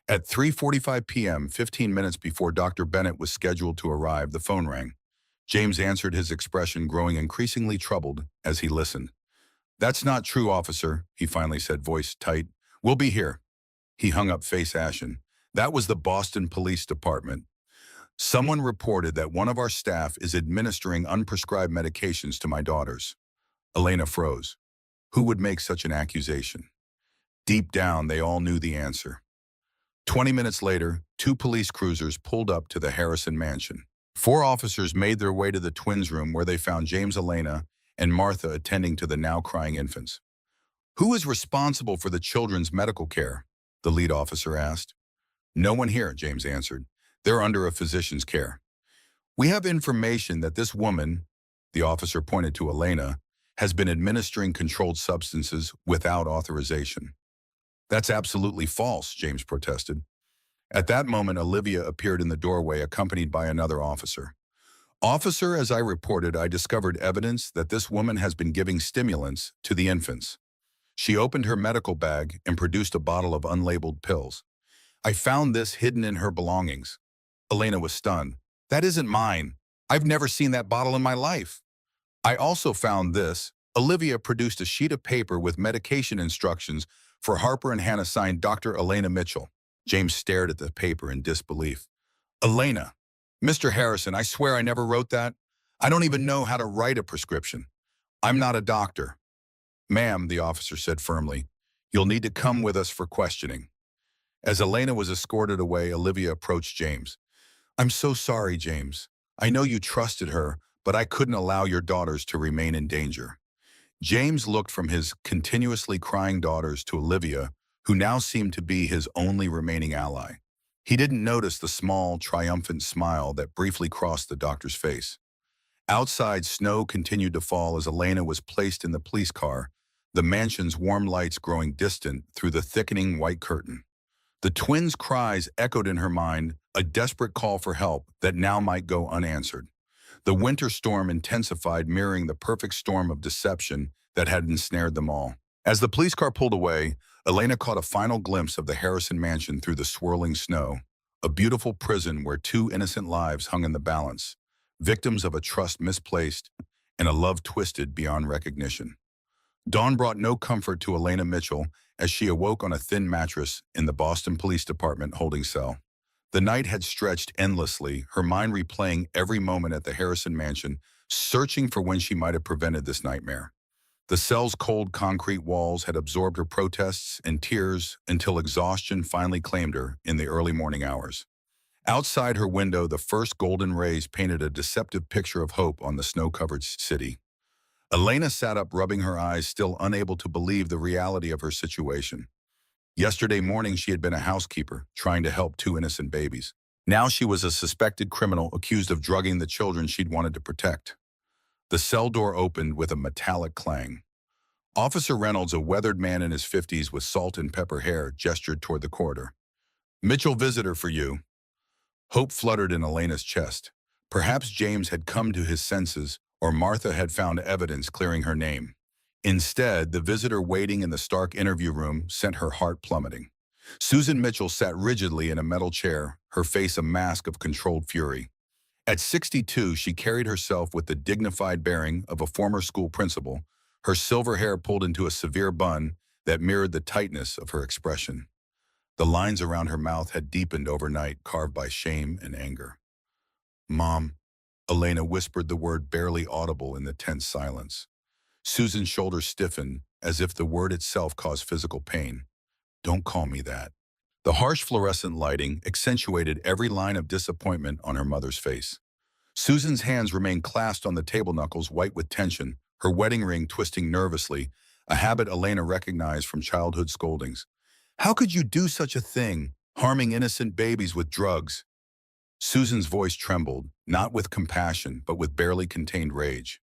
At 3:45 p.m., 15 minutes before Dr. Bennett was scheduled to arrive, the phone rang. James answered, his expression growing increasingly troubled as he listened. That's not true, officer, he finally said, voice tight. We'll be here. He hung up, face ashen. That was the Boston Police Department. Someone reported that one of our staff is administering unprescribed medications to my daughters. Elena froze. Who would make such an accusation? Deep down, they all knew the answer. 20 minutes later, 2 police cruisers pulled up to the Harrison mansion. 4 officers made their way to the twins' room, where they found James, Elena, and Martha attending to the now crying infants. Who is responsible for the children's medical care? The lead officer asked. No one here, James answered. They're under a physician's care. We have information that this woman, the officer pointed to Elena, has been administering controlled substances without authorization. That's absolutely false, James protested. At that moment, Olivia appeared in the doorway, accompanied by another officer. Officer, as I reported, I discovered evidence that this woman has been giving stimulants to the infants. She opened her medical bag and produced a bottle of unlabeled pills. I found this hidden in her belongings. Elena was stunned. That isn't mine. I've never seen that bottle in my life. I also found this. Olivia produced a sheet of paper with medication instructions for Harper and Hannah, signed Dr. Elena Mitchell. James stared at the paper in disbelief. Elena, Mr. Harrison, I swear I never wrote that. I don't even know how to write a prescription. I'm not a doctor. Ma'am, the officer said firmly, you'll need to come with us for questioning. As Elena was escorted away, Olivia approached James. I'm so sorry, James. I know you trusted her, but I couldn't allow your daughters to remain in danger. James looked from his continuously crying daughters to Olivia, who now seemed to be his only remaining ally. He didn't notice the small, triumphant smile that briefly crossed the doctor's face. Outside, snow continued to fall as Elena was placed in the police car, the mansion's warm lights growing distant through the thickening white curtain. The twins' cries echoed in her mind, a desperate call for help that now might go unanswered. The winter storm intensified, mirroring the perfect storm of deception that had ensnared them all. As the police car pulled away, Elena caught a final glimpse of the Harrison mansion through the swirling snow, a beautiful prison where two innocent lives hung in the balance, victims of a trust misplaced and a love twisted beyond recognition. Dawn brought no comfort to Elena Mitchell as she awoke on a thin mattress in the Boston Police Department holding cell. The night had stretched endlessly, her mind replaying every moment at the Harrison mansion, searching for when she might have prevented this nightmare. The cell's cold concrete walls had absorbed her protests and tears until exhaustion finally claimed her in the early morning hours. Outside her window, the first golden rays painted a deceptive picture of hope on the snow-covered city. Elena sat up, rubbing her eyes, still unable to believe the reality of her situation. Yesterday morning, she had been a housekeeper, trying to help two innocent babies. Now she was a suspected criminal accused of drugging the children she'd wanted to protect. The cell door opened with a metallic clang. Officer Reynolds, a weathered man in his 50s with salt and pepper hair, gestured toward the corridor. Mitchell, visitor for you. Hope fluttered in Elena's chest. Perhaps James had come to his senses, or Martha had found evidence clearing her name. Instead, the visitor waiting in the stark interview room sent her heart plummeting. Susan Mitchell sat rigidly in a metal chair, her face a mask of controlled fury. At 62, she carried herself with the dignified bearing of a former school principal, her silver hair pulled into a severe bun that mirrored the tightness of her expression. The lines around her mouth had deepened overnight, carved by shame and anger. Mom, Elena whispered the word barely audible in the tense silence. Susan's shoulders stiffened, as if the word itself caused physical pain. Don't call me that. The harsh fluorescent lighting accentuated every line of disappointment on her mother's face. Susan's hands remained clasped on the table knuckles, white with tension, her wedding ring twisting nervously, a habit Elena recognized from childhood scoldings. How could you do such a thing, harming innocent babies with drugs? Susan's voice trembled, not with compassion, but with barely contained rage.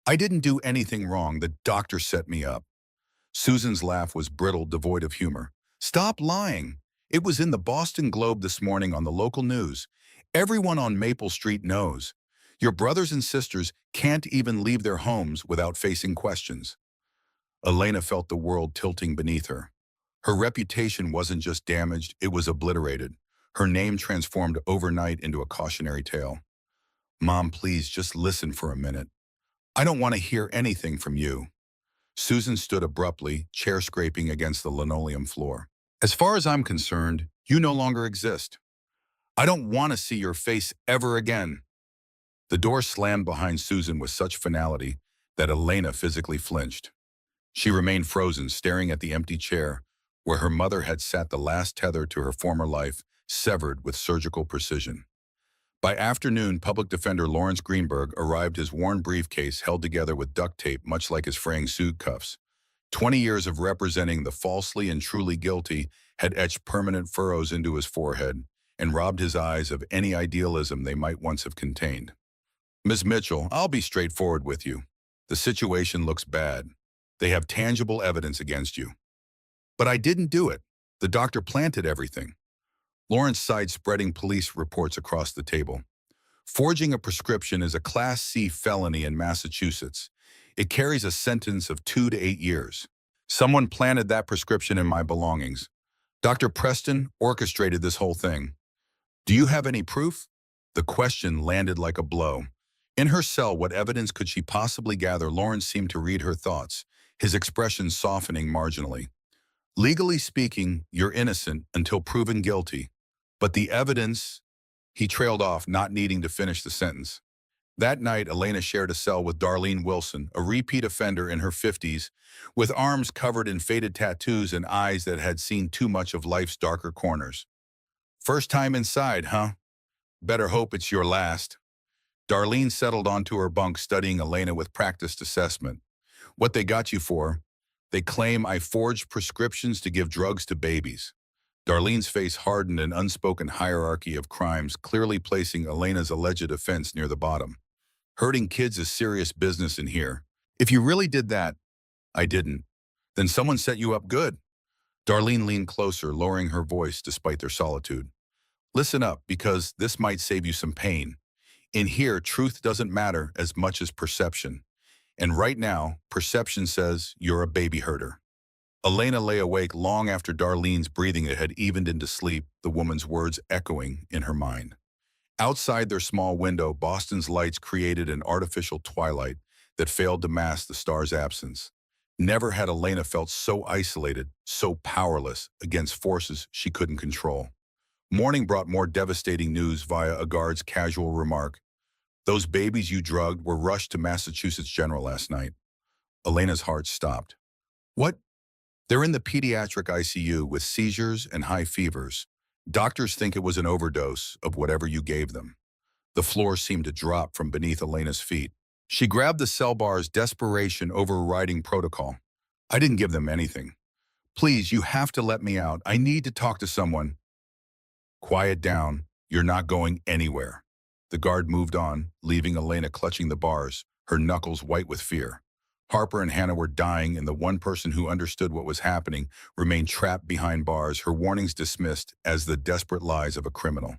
I didn't do anything wrong. The doctor set me up. Susan's laugh was brittle, devoid of humor. Stop lying. It was in the Boston Globe this morning on the local news. Everyone on Maple Street knows. Your brothers and sisters can't even leave their homes without facing questions. Elena felt the world tilting beneath her. Her reputation wasn't just damaged, it was obliterated. Her name transformed overnight into a cautionary tale. Mom, please, just listen for a minute. I don't want to hear anything from you. Susan stood abruptly, chair scraping against the linoleum floor. As far as I'm concerned, you no longer exist. I don't want to see your face ever again. The door slammed behind Susan with such finality that Elena physically flinched. She remained frozen, staring at the empty chair where her mother had sat, the last tether to her former life, severed with surgical precision. By afternoon, Public Defender Lawrence Greenberg arrived, his worn briefcase held together with duct tape, much like his fraying suit cuffs. 20 years of representing the falsely and truly guilty had etched permanent furrows into his forehead and robbed his eyes of any idealism they might once have contained. Miss Mitchell, I'll be straightforward with you. The situation looks bad. They have tangible evidence against you. But I didn't do it. The doctor planted everything. Lawrence sighed, spreading police reports across the table. Forging a prescription is a Class C felony in Massachusetts. It carries a sentence of 2 to 8 years. Someone planted that prescription in my belongings. Dr. Preston orchestrated this whole thing. Do you have any proof? The question landed like a blow. In her cell, what evidence could she possibly gather? Lawrence seemed to read her thoughts, his expression softening marginally. Legally speaking, you're innocent until proven guilty. But the evidence, He trailed off, not needing to finish the sentence. That night, Elena shared a cell with Darlene Wilson, a repeat offender in her 50s, with arms covered in faded tattoos and eyes that had seen too much of life's darker corners. First time inside, huh? Better hope it's your last. Darlene settled onto her bunk studying Elena with practiced assessment. What they got you for? They claim I forged prescriptions to give drugs to babies. Darlene's face hardened, an unspoken hierarchy of crimes, clearly placing Elena's alleged offense near the bottom. Hurting kids is serious business in here. If you really did that, I didn't. Then someone set you up good. Darlene leaned closer, lowering her voice despite their solitude. Listen up, because this might save you some pain. In here, truth doesn't matter as much as perception. And right now, perception says you're a baby herder. Elena lay awake long after Darlene's breathing had evened into sleep, the woman's words echoing in her mind. Outside their small window, Boston's lights created an artificial twilight that failed to mask the star's absence. Never had Elena felt so isolated, so powerless against forces she couldn't control. Morning brought more devastating news via a guard's casual remark. Those babies you drugged were rushed to Massachusetts General last night. Elena's heart stopped. What? They're in the pediatric ICU with seizures and high fevers. Doctors think it was an overdose of whatever you gave them. The floor seemed to drop from beneath Elena's feet. She grabbed the cell bars, desperation overriding protocol. I didn't give them anything. Please, you have to let me out. I need to talk to someone. Quiet down. You're not going anywhere. The guard moved on, leaving Elena clutching the bars, her knuckles white with fear. Harper and Hannah were dying, and the one person who understood what was happening remained trapped behind bars, her warnings dismissed as the desperate lies of a criminal.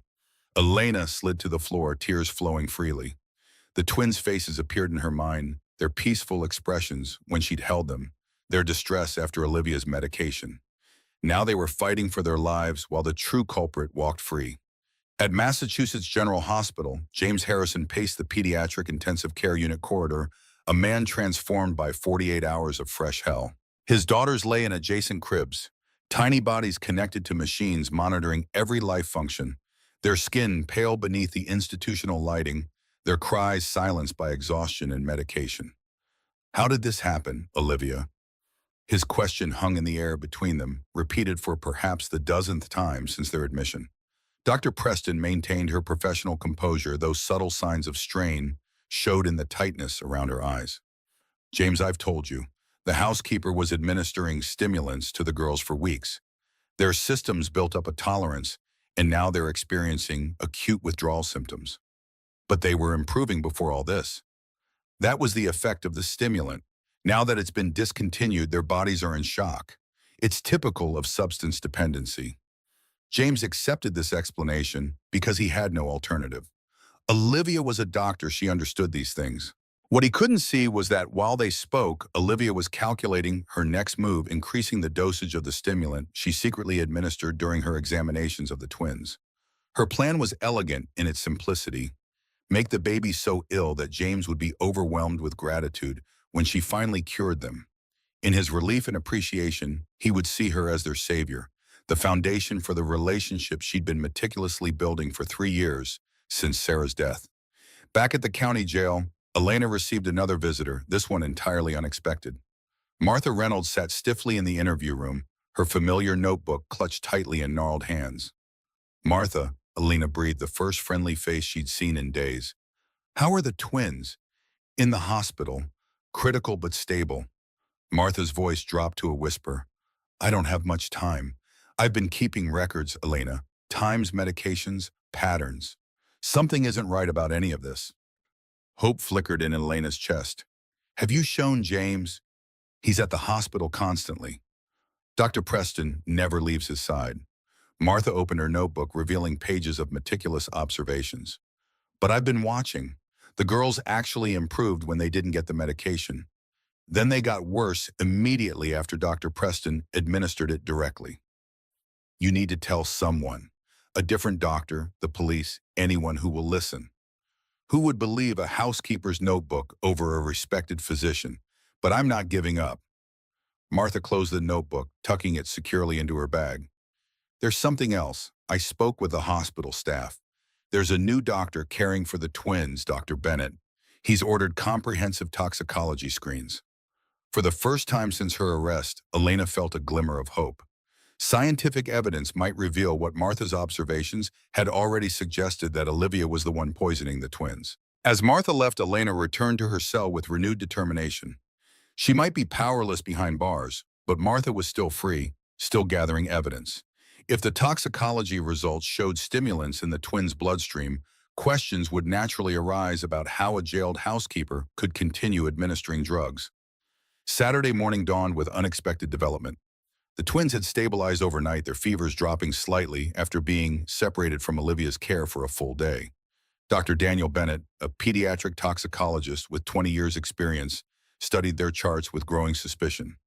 Elena slid to the floor, tears flowing freely. The twins' faces appeared in her mind, their peaceful expressions when she'd held them, their distress after Olivia's medication. Now they were fighting for their lives while the true culprit walked free. At Massachusetts General Hospital, James Harrison paced the pediatric intensive care unit corridor, a man transformed by 48 hours of fresh hell. His daughters lay in adjacent cribs, tiny bodies connected to machines monitoring every life function, their skin pale beneath the institutional lighting, their cries silenced by exhaustion and medication. How did this happen, Olivia? His question hung in the air between them, repeated for perhaps the dozenth time since their admission. Dr. Preston maintained her professional composure, though subtle signs of strain showed in the tightness around her eyes. James, I've told you, the housekeeper was administering stimulants to the girls for weeks. Their systems built up a tolerance, and now they're experiencing acute withdrawal symptoms. But they were improving before all this. That was the effect of the stimulant. Now that it's been discontinued, their bodies are in shock. It's typical of substance dependency. James accepted this explanation because he had no alternative. Olivia was a doctor, she understood these things. What he couldn't see was that while they spoke, Olivia was calculating her next move, increasing the dosage of the stimulant she secretly administered during her examinations of the twins. Her plan was elegant in its simplicity. Make the baby so ill that James would be overwhelmed with gratitude when she finally cured them. In his relief and appreciation, he would see her as their savior, the foundation for the relationship she'd been meticulously building for 3 years since Sarah's death. Back at the county jail, Elena received another visitor, this one entirely unexpected. Martha Reynolds sat stiffly in the interview room, her familiar notebook clutched tightly in gnarled hands. Martha, Elena breathed, the first friendly face she'd seen in days. How are the twins? In the hospital, critical but stable. Martha's voice dropped to a whisper. I don't have much time. I've been keeping records, Elena. Times, medications, patterns. Something isn't right about any of this. Hope flickered in Elena's chest. Have you shown James? He's at the hospital constantly. Dr. Preston never leaves his side. Martha opened her notebook, revealing pages of meticulous observations. But I've been watching. The girls actually improved when they didn't get the medication. Then they got worse immediately after Dr. Preston administered it directly. You need to tell someone. A different doctor, the police, anyone who will listen. Who would believe a housekeeper's notebook over a respected physician? But I'm not giving up. Martha closed the notebook, tucking it securely into her bag. There's something else. I spoke with the hospital staff. There's a new doctor caring for the twins, Dr. Bennett. He's ordered comprehensive toxicology screens. For the first time since her arrest, Elena felt a glimmer of hope. Scientific evidence might reveal what Martha's observations had already suggested, that Olivia was the one poisoning the twins. As Martha left, Elena returned to her cell with renewed determination. She might be powerless behind bars, but Martha was still free, still gathering evidence. If the toxicology results showed stimulants in the twins' bloodstream, questions would naturally arise about how a jailed housekeeper could continue administering drugs. Saturday morning dawned with unexpected development. The twins had stabilized overnight, their fevers dropping slightly after being separated from Olivia's care for a full day. Dr. Daniel Bennett, a pediatric toxicologist with 20 years' experience, studied their charts with growing suspicion.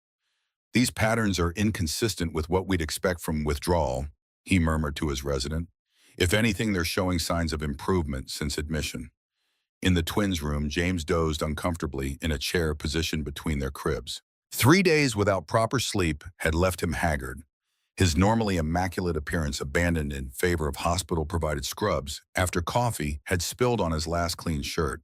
"These patterns are inconsistent with what we'd expect from withdrawal," he murmured to his resident. "If anything, they're showing signs of improvement since admission." In the twins' room, James dozed uncomfortably in a chair positioned between their cribs. 3 days without proper sleep had left him haggard, his normally immaculate appearance abandoned in favor of hospital-provided scrubs after coffee had spilled on his last clean shirt.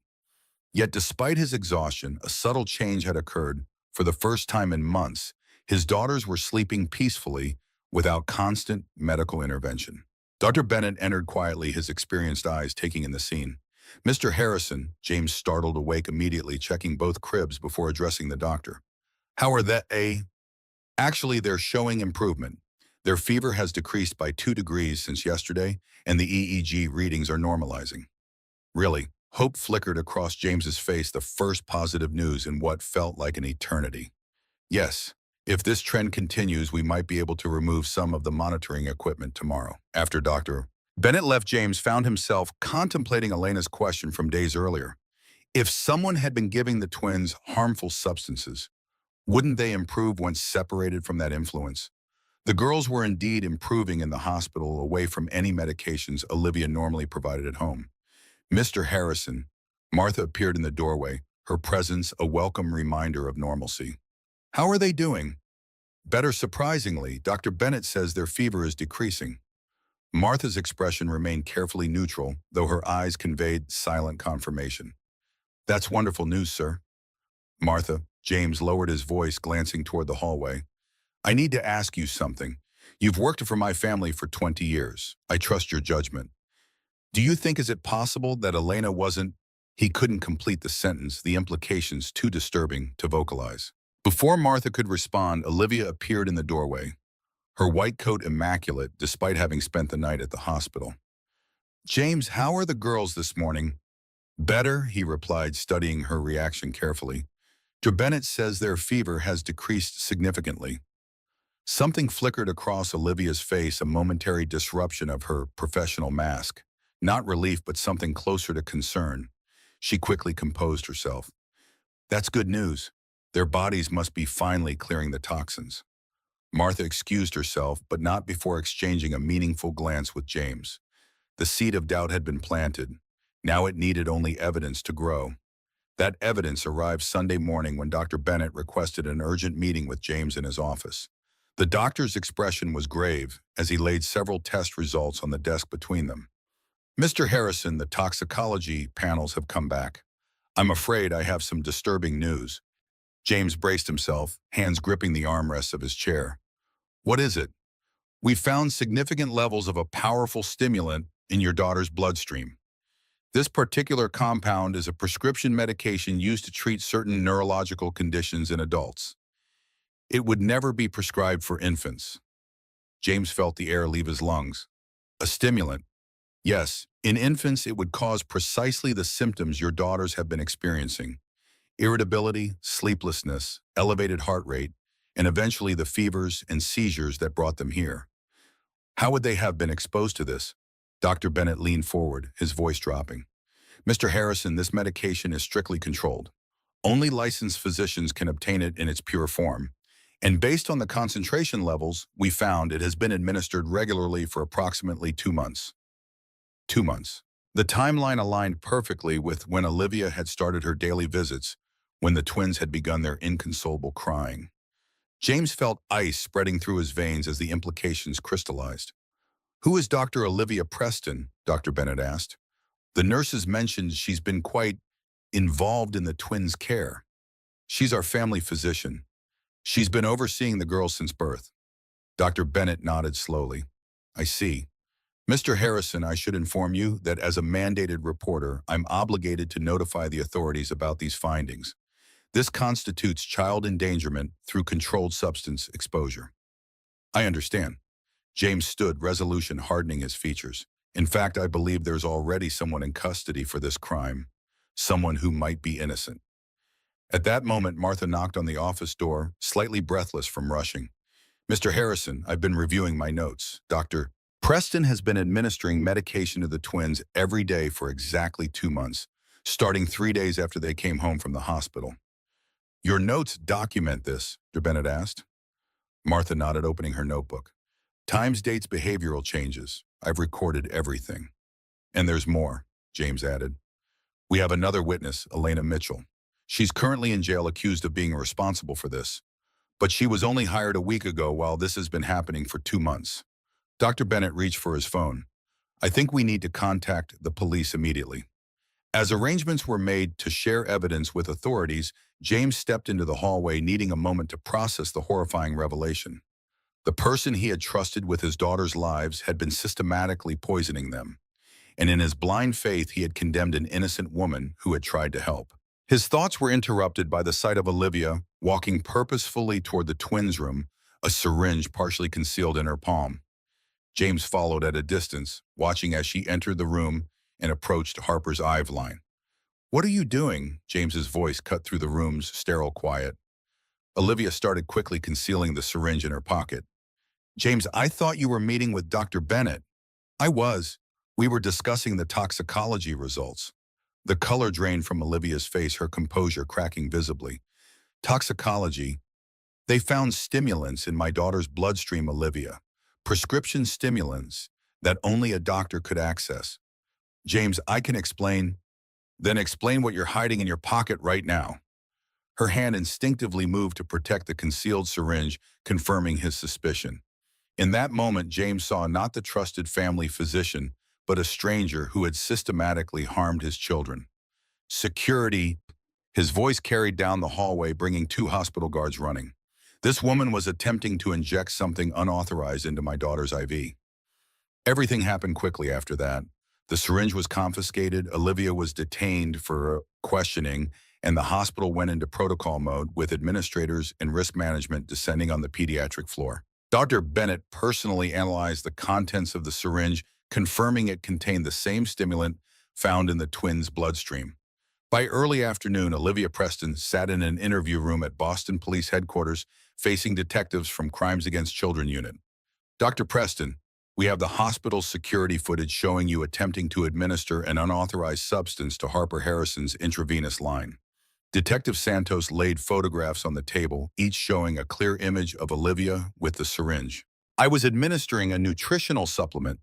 Yet despite his exhaustion, a subtle change had occurred. For the first time in months, his daughters were sleeping peacefully without constant medical intervention. Dr. Bennett entered quietly, his experienced eyes taking in the scene. "Mr. Harrison," James startled awake immediately, checking both cribs before addressing the doctor. "How are they?" "Actually, they're showing improvement. Their fever has decreased by 2 degrees since yesterday, and the EEG readings are normalizing." "Really?" Hope flickered across James's face, the first positive news in what felt like an eternity. "Yes. If this trend continues, we might be able to remove some of the monitoring equipment tomorrow." After Dr. Bennett left, James found himself contemplating Elena's question from days earlier. If someone had been giving the twins harmful substances, wouldn't they improve once separated from that influence? The girls were indeed improving in the hospital, away from any medications Olivia normally provided at home. "Mr. Harrison." Martha appeared in the doorway, her presence a welcome reminder of normalcy. "How are they doing?" "Better, surprisingly. Dr. Bennett says their fever is decreasing." Martha's expression remained carefully neutral, though her eyes conveyed silent confirmation. "That's wonderful news, sir." "Martha," James lowered his voice, glancing toward the hallway, "I need to ask you something. You've worked for my family for 20 years. I trust your judgment. Do you think is it possible that Elena wasn't—" He couldn't complete the sentence, the implications too disturbing to vocalize. Before Martha could respond, Olivia appeared in the doorway, her white coat immaculate despite having spent the night at the hospital. "James, how are the girls this morning?" "Better," he replied, studying her reaction carefully. "Dr. Bennett says their fever has decreased significantly." Something flickered across Olivia's face, a momentary disruption of her professional mask. Not relief, but something closer to concern. She quickly composed herself. "That's good news. Their bodies must be finally clearing the toxins." Martha excused herself, but not before exchanging a meaningful glance with James. The seed of doubt had been planted. Now it needed only evidence to grow. That evidence arrived Sunday morning when Dr. Bennett requested an urgent meeting with James in his office. The doctor's expression was grave as he laid several test results on the desk between them. "Mr. Harrison, the toxicology panels have come back. I'm afraid I have some disturbing news." James braced himself, hands gripping the armrests of his chair. "What is it?" "We found significant levels of a powerful stimulant in your daughter's bloodstream. This particular compound is a prescription medication used to treat certain neurological conditions in adults. It would never be prescribed for infants." James felt the air leave his lungs. "A stimulant?" "Yes, in infants it would cause precisely the symptoms your daughters have been experiencing: irritability, sleeplessness, elevated heart rate, and eventually the fevers and seizures that brought them here." "How would they have been exposed to this?" Dr. Bennett leaned forward, his voice dropping. "Mr. Harrison, this medication is strictly controlled. Only licensed physicians can obtain it in its pure form. And based on the concentration levels we found, it has been administered regularly for approximately 2 months. 2 months. The timeline aligned perfectly with when Olivia had started her daily visits, when the twins had begun their inconsolable crying. James felt ice spreading through his veins as the implications crystallized. Who is Dr. Olivia Preston? Dr. Bennett asked. The nurses mentioned she's been quite involved in the twins' care. She's our family physician. She's been overseeing the girls since birth. Dr. Bennett nodded slowly. I see. Mr. Harrison, I should inform you that as a mandated reporter, I'm obligated to notify the authorities about these findings. This constitutes child endangerment through controlled substance exposure. I understand. James stood, resolution hardening his features. In fact, I believe there's already someone in custody for this crime, someone who might be innocent. At that moment, Martha knocked on the office door, slightly breathless from rushing. Mr. Harrison, I've been reviewing my notes. Dr. Preston has been administering medication to the twins every day for exactly 2 months, starting 3 days after they came home from the hospital. Your notes document this, Dr. Bennett asked. Martha nodded, opening her notebook. Times, dates, behavioral changes. I've recorded everything. And there's more, James added. We have another witness, Elena Mitchell. She's currently in jail accused of being responsible for this. But she was only hired a week ago while this has been happening for 2 months. Dr. Bennett reached for his phone. I think we need to contact the police immediately. As arrangements were made to share evidence with authorities, James stepped into the hallway, needing a moment to process the horrifying revelation. The person he had trusted with his daughter's lives had been systematically poisoning them, and in his blind faith he had condemned an innocent woman who had tried to help. His thoughts were interrupted by the sight of Olivia walking purposefully toward the twins' room, a syringe partially concealed in her palm. James followed at a distance, watching as she entered the room and approached Harper's Ive line. What are you doing? James's voice cut through the room's sterile quiet. Olivia started quickly concealing the syringe in her pocket. James, I thought you were meeting with Dr. Bennett. I was. We were discussing the toxicology results. The color drained from Olivia's face, her composure cracking visibly. Toxicology? They found stimulants in my daughter's bloodstream, Olivia. Prescription stimulants that only a doctor could access. James, I can explain. Then explain what you're hiding in your pocket right now. Her hand instinctively moved to protect the concealed syringe, confirming his suspicion. In that moment, James saw not the trusted family physician, but a stranger who had systematically harmed his children. Security. His voice carried down the hallway, bringing 2 hospital guards running. This woman was attempting to inject something unauthorized into my daughter's IV. Everything happened quickly after that. The syringe was confiscated, Olivia was detained for questioning, and the hospital went into protocol mode with administrators and risk management descending on the pediatric floor. Dr. Bennett personally analyzed the contents of the syringe, confirming it contained the same stimulant found in the twins' bloodstream. By early afternoon, Olivia Preston sat in an interview room at Boston Police Headquarters, facing detectives from Crimes Against Children Unit. Dr. Preston, we have the hospital's security footage showing you attempting to administer an unauthorized substance to Harper Harrison's intravenous line. Detective Santos laid photographs on the table, each showing a clear image of Olivia with the syringe. I was administering a nutritional supplement,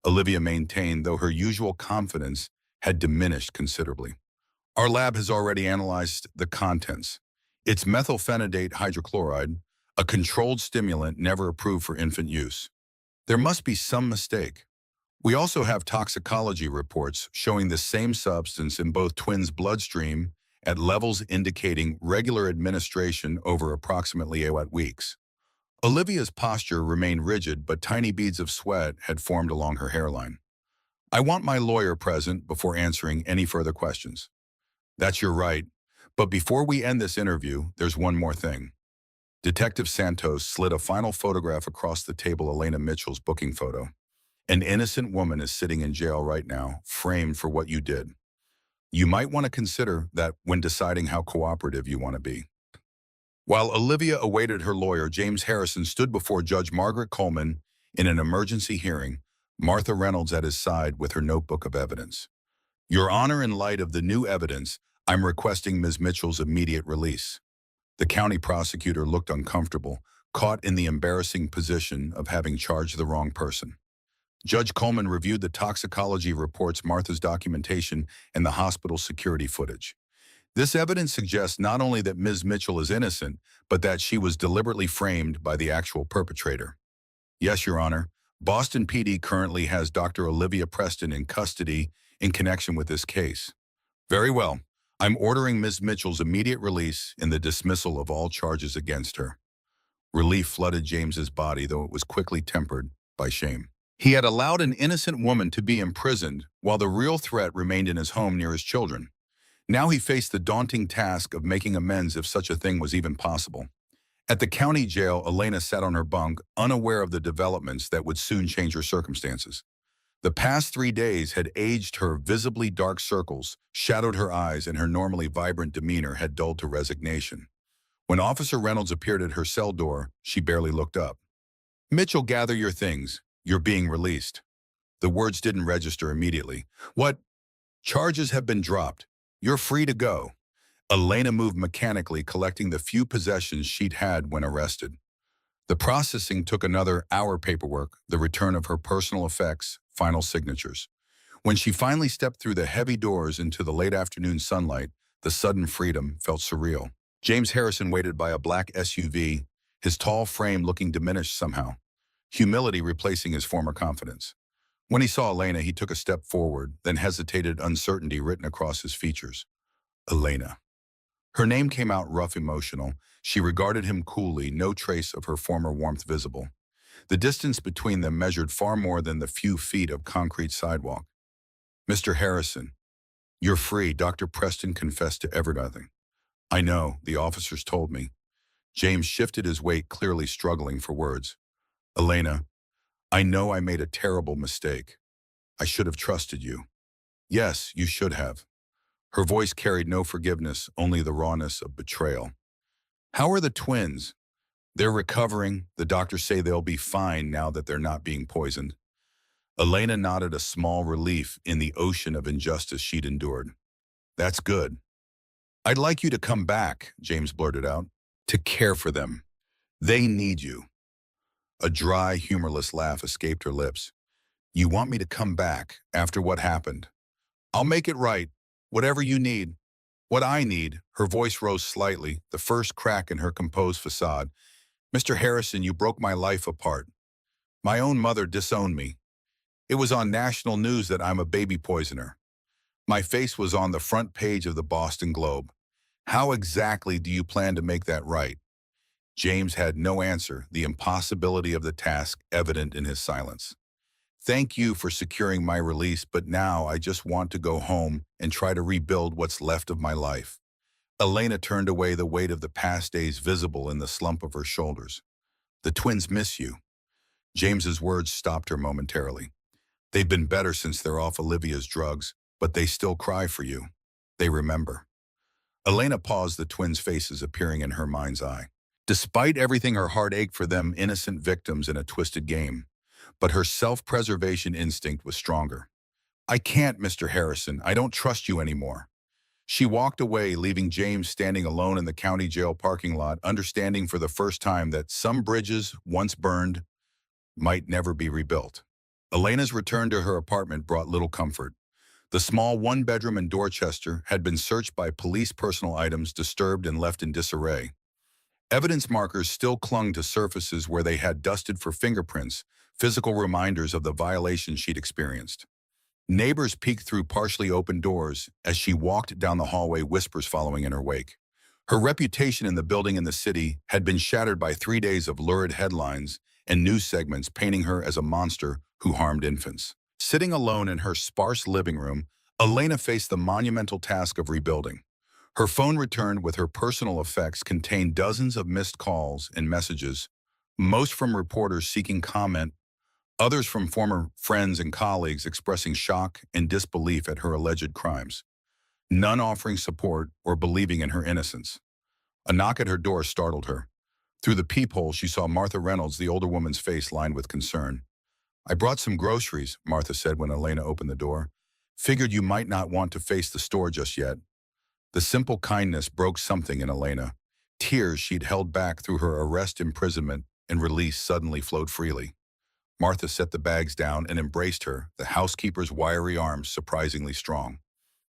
Olivia maintained, though her usual confidence had diminished considerably. Our lab has already analyzed the contents. It's methylphenidate hydrochloride, a controlled stimulant never approved for infant use. There must be some mistake. We also have toxicology reports showing the same substance in both twins' bloodstream at levels indicating regular administration over approximately 8 weeks. Olivia's posture remained rigid, but tiny beads of sweat had formed along her hairline. I want my lawyer present before answering any further questions. That's your right. But before we end this interview, there's one more thing. Detective Santos slid a final photograph across the table, Elena Mitchell's booking photo. An innocent woman is sitting in jail right now, framed for what you did. You might want to consider that when deciding how cooperative you want to be. While Olivia awaited her lawyer, James Harrison stood before Judge Margaret Coleman in an emergency hearing, Martha Reynolds at his side with her notebook of evidence. Your Honor, in light of the new evidence, I'm requesting Ms. Mitchell's immediate release. The county prosecutor looked uncomfortable, caught in the embarrassing position of having charged the wrong person. Judge Coleman reviewed the toxicology reports, Martha's documentation, and the hospital security footage. This evidence suggests not only that Ms. Mitchell is innocent, but that she was deliberately framed by the actual perpetrator. Yes, Your Honor, Boston PD currently has Dr. Olivia Preston in custody in connection with this case. Very well. I'm ordering Ms. Mitchell's immediate release and the dismissal of all charges against her. Relief flooded James's body, though it was quickly tempered by shame. He had allowed an innocent woman to be imprisoned while the real threat remained in his home near his children. Now he faced the daunting task of making amends if such a thing was even possible. At the county jail, Elena sat on her bunk, unaware of the developments that would soon change her circumstances. The past 3 days had aged her visibly dark circles, shadowed her eyes, and her normally vibrant demeanor had dulled to resignation. When Officer Reynolds appeared at her cell door, she barely looked up. "Mitchell, gather your things. You're being released." The words didn't register immediately. "What? Charges have been dropped. You're free to go." Elena moved mechanically, collecting the few possessions she'd had when arrested. The processing took another hour paperwork, the return of her personal effects, final signatures. When she finally stepped through the heavy doors into the late afternoon sunlight, the sudden freedom felt surreal. James Harrison waited by a black SUV, his tall frame looking diminished somehow, humility replacing his former confidence. When he saw Elena, he took a step forward, then hesitated, uncertainty written across his features. Elena. Her name came out rough, emotional. She regarded him coolly, no trace of her former warmth visible. The distance between them measured far more than the few feet of concrete sidewalk. "Mr. Harrison, you're free," Dr. Preston confessed to everything. "I know, the officers told me." James shifted his weight, clearly struggling for words. "Elena, I know I made a terrible mistake. I should have trusted you." "Yes, you should have." Her voice carried no forgiveness, only the rawness of betrayal. "How are the twins?" "They're recovering. The doctors say they'll be fine now that they're not being poisoned." Elena nodded, a small relief in the ocean of injustice she'd endured. "That's good." "I'd like you to come back," James blurted out, "to care for them. They need you." A dry, humorless laugh escaped her lips. "You want me to come back after what happened? I'll make it right. Whatever you need." "What I need," her voice rose slightly, the first crack in her composed facade. "Mr. Harrison, you broke my life apart. My own mother disowned me. It was on national news that I'm a baby poisoner. My face was on the front page of the Boston Globe. How exactly do you plan to make that right?" James had no answer, the impossibility of the task evident in his silence. "Thank you for securing my release, but now I just want to go home and try to rebuild what's left of my life." Elena turned away, the weight of the past days visible in the slump of her shoulders. "The twins miss you." James's words stopped her momentarily. "They've been better since they're off Olivia's drugs, but they still cry for you. They remember." Elena paused, the twins' faces appearing in her mind's eye. Despite everything, her heart ached for them, innocent victims in a twisted game. But her self-preservation instinct was stronger. "I can't, Mr. Harrison. I don't trust you anymore." She walked away, leaving James standing alone in the county jail parking lot, understanding for the first time that some bridges, once burned, might never be rebuilt. Elena's return to her apartment brought little comfort. The small one-bedroom in Dorchester had been searched by police, personal items disturbed and left in disarray. Evidence markers still clung to surfaces where they had dusted for fingerprints, physical reminders of the violations she'd experienced. Neighbors peeked through partially open doors as she walked down the hallway, whispers following in her wake. Her reputation in the building and the city had been shattered by 3 days of lurid headlines and news segments painting her as a monster who harmed infants. Sitting alone in her sparse living room, Elena faced the monumental task of rebuilding. Her phone returned with her personal effects contained dozens of missed calls and messages, most from reporters seeking comment, others from former friends and colleagues expressing shock and disbelief at her alleged crimes, none offering support or believing in her innocence. A knock at her door startled her. Through the peephole, she saw Martha Reynolds, the older woman's face lined with concern. "I brought some groceries," Martha said when Elena opened the door. "Figured you might not want to face the store just yet." The simple kindness broke something in Elena. Tears she'd held back through her arrest, imprisonment, and release suddenly flowed freely. Martha set the bags down and embraced her, the housekeeper's wiry arms surprisingly strong.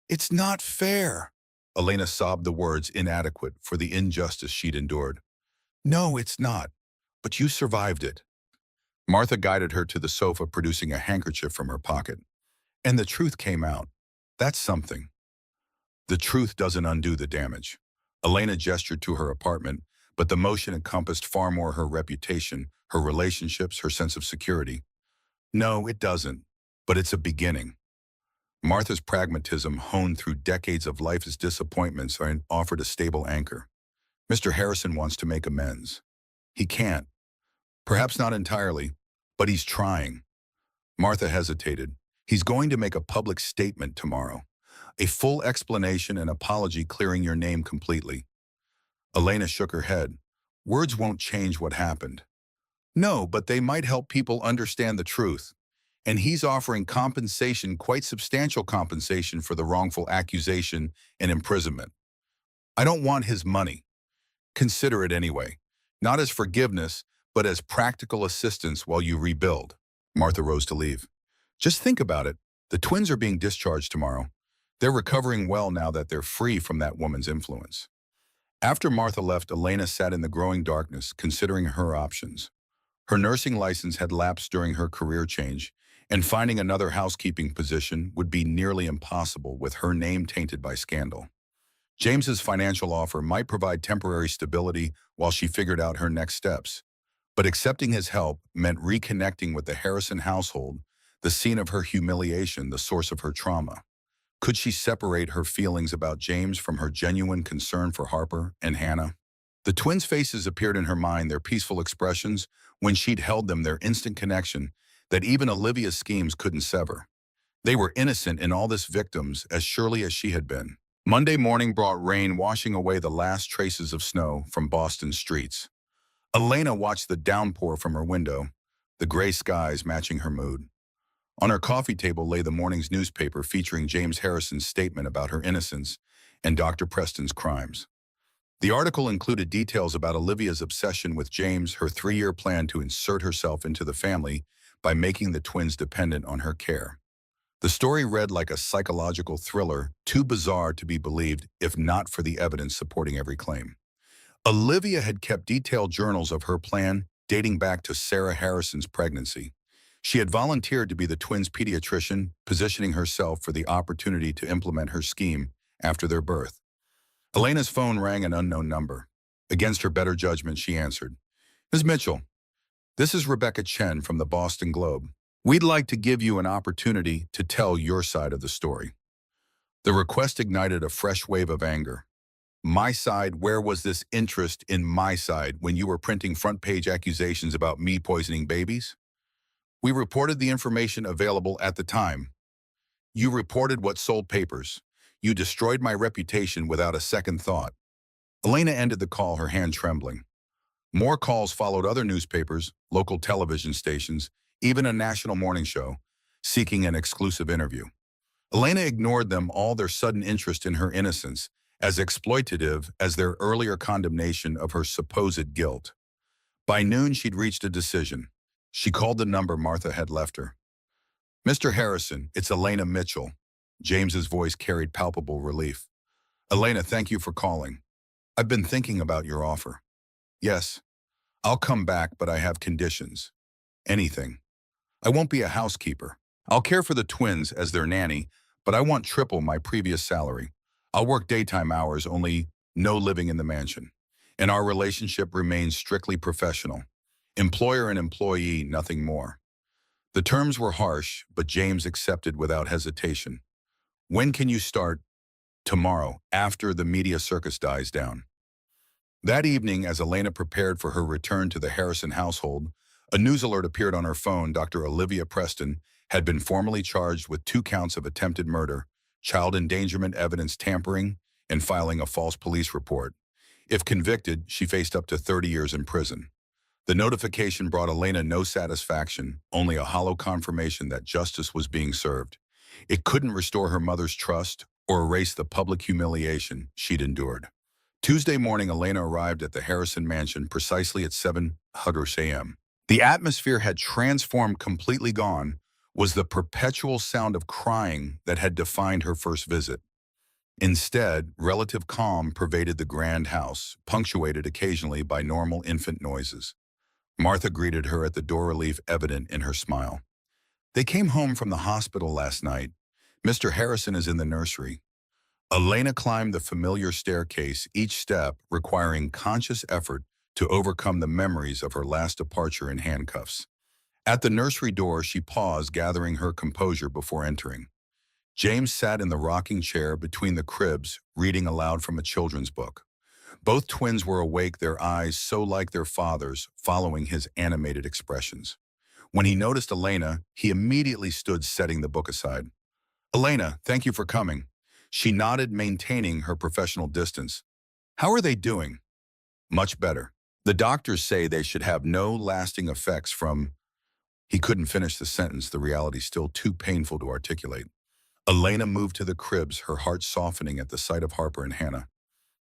"It's not fair." Elena sobbed, the words inadequate for the injustice she'd endured. "No, it's not. But you survived it." Martha guided her to the sofa, producing a handkerchief from her pocket. And the truth came out. That's something. The truth doesn't undo the damage. Elena gestured to her apartment, but the motion encompassed far more: her reputation, her relationships, her sense of security. No, it doesn't, but it's a beginning. Martha's pragmatism, honed through decades of life's disappointments, offered a stable anchor. Mr. Harrison wants to make amends. He can't. Perhaps not entirely, but he's trying. Martha hesitated. He's going to make a public statement tomorrow. A full explanation and apology clearing your name completely. Elena shook her head. Words won't change what happened. No, but they might help people understand the truth. And he's offering compensation, quite substantial compensation, for the wrongful accusation and imprisonment. I don't want his money. Consider it anyway. Not as forgiveness, but as practical assistance while you rebuild. Martha rose to leave. Just think about it. The twins are being discharged tomorrow. They're recovering well now that they're free from that woman's influence. After Martha left, Elena sat in the growing darkness, considering her options. Her nursing license had lapsed during her career change, and finding another housekeeping position would be nearly impossible with her name tainted by scandal. James's financial offer might provide temporary stability while she figured out her next steps, but accepting his help meant reconnecting with the Harrison household, the scene of her humiliation, the source of her trauma. Could she separate her feelings about James from her genuine concern for Harper and Hannah? The twins' faces appeared in her mind, their peaceful expressions when she'd held them, their instant connection that even Olivia's schemes couldn't sever. They were innocent in all this, victims as surely as she had been. Monday morning brought rain, washing away the last traces of snow from Boston's streets. Elena watched the downpour from her window, the gray skies matching her mood. On her coffee table lay the morning's newspaper featuring James Harrison's statement about her innocence and Dr. Preston's crimes. The article included details about Olivia's obsession with James, her 3-year plan to insert herself into the family by making the twins dependent on her care. The story read like a psychological thriller, too bizarre to be believed if not for the evidence supporting every claim. Olivia had kept detailed journals of her plan dating back to Sarah Harrison's pregnancy. She had volunteered to be the twins' pediatrician, positioning herself for the opportunity to implement her scheme after their birth. Elena's phone rang, an unknown number. Against her better judgment, she answered. Ms. Mitchell, this is Rebecca Chen from the Boston Globe. We'd like to give you an opportunity to tell your side of the story. The request ignited a fresh wave of anger. My side? Where was this interest in my side when you were printing front-page accusations about me poisoning babies? We reported the information available at the time. You reported what sold papers. You destroyed my reputation without a second thought. Elena ended the call, her hand trembling. More calls followed, other newspapers, local television stations, even a national morning show, seeking an exclusive interview. Elena ignored them all, their sudden interest in her innocence, as exploitative as their earlier condemnation of her supposed guilt. By noon, she'd reached a decision. She called the number Martha had left her. Mr. Harrison, it's Elena Mitchell. James's voice carried palpable relief. Elena, thank you for calling. I've been thinking about your offer. Yes, I'll come back, but I have conditions. Anything. I won't be a housekeeper. I'll care for the twins as their nanny, but I want triple my previous salary. I'll work daytime hours, only no living in the mansion. And our relationship remains strictly professional. Employer and employee, nothing more. The terms were harsh, but James accepted without hesitation. When can you start? Tomorrow, after the media circus dies down. That evening, as Elena prepared for her return to the Harrison household, a news alert appeared on her phone. Dr. Olivia Preston had been formally charged with 2 counts of attempted murder, child endangerment, evidence tampering, and filing a false police report. If convicted, she faced up to 30 years in prison. The notification brought Elena no satisfaction, only a hollow confirmation that justice was being served. It couldn't restore her mother's trust or erase the public humiliation she'd endured. Tuesday morning, Elena arrived at the Harrison mansion precisely at 7:00 a.m. The atmosphere had transformed, completely gone was the perpetual sound of crying that had defined her first visit. Instead, relative calm pervaded the grand house, punctuated occasionally by normal infant noises. Martha greeted her at the door, relief evident in her smile. They came home from the hospital last night. Mr. Harrison is in the nursery. Elena climbed the familiar staircase, each step requiring conscious effort to overcome the memories of her last departure in handcuffs. At the nursery door, she paused, gathering her composure before entering. James sat in the rocking chair between the cribs, reading aloud from a children's book. Both twins were awake, their eyes so like their father's, following his animated expressions. When he noticed Elena, he immediately stood, setting the book aside. "Elena, thank you for coming." She nodded, maintaining her professional distance. "How are they doing?" "Much better. The doctors say they should have no lasting effects from—" He couldn't finish the sentence, the reality still too painful to articulate. Elena moved to the cribs, her heart softening at the sight of Harper and Hannah.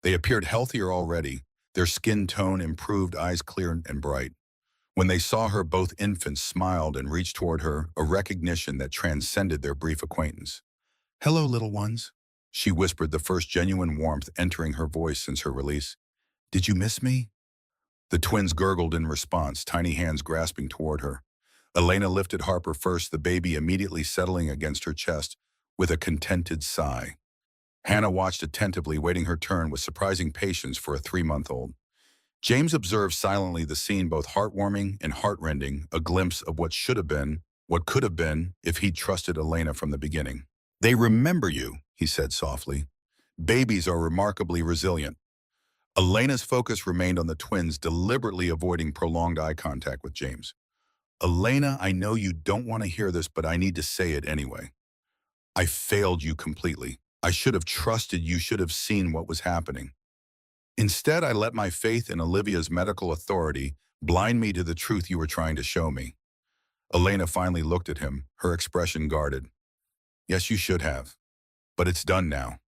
They appeared healthier already, their skin tone improved, eyes clear and bright. When they saw her, both infants smiled and reached toward her, a recognition that transcended their brief acquaintance. "Hello, little ones," she whispered, the first genuine warmth entering her voice since her release. "Did you miss me?" The twins gurgled in response, tiny hands grasping toward her. Elena lifted Harper first, the baby immediately settling against her chest with a contented sigh. Hannah watched attentively, waiting her turn with surprising patience for a 3-month-old. James observed silently, the scene both heartwarming and heartrending, a glimpse of what should have been, what could have been, if he'd trusted Elena from the beginning. "They remember you," he said softly. "Babies are remarkably resilient." Elena's focus remained on the twins, deliberately avoiding prolonged eye contact with James. "Elena, I know you don't want to hear this, but I need to say it anyway. I failed you completely. I should have trusted you, should have seen what was happening. Instead, I let my faith in Olivia's medical authority blind me to the truth you were trying to show me." Elena finally looked at him, her expression guarded. "Yes, you should have. But it's done now.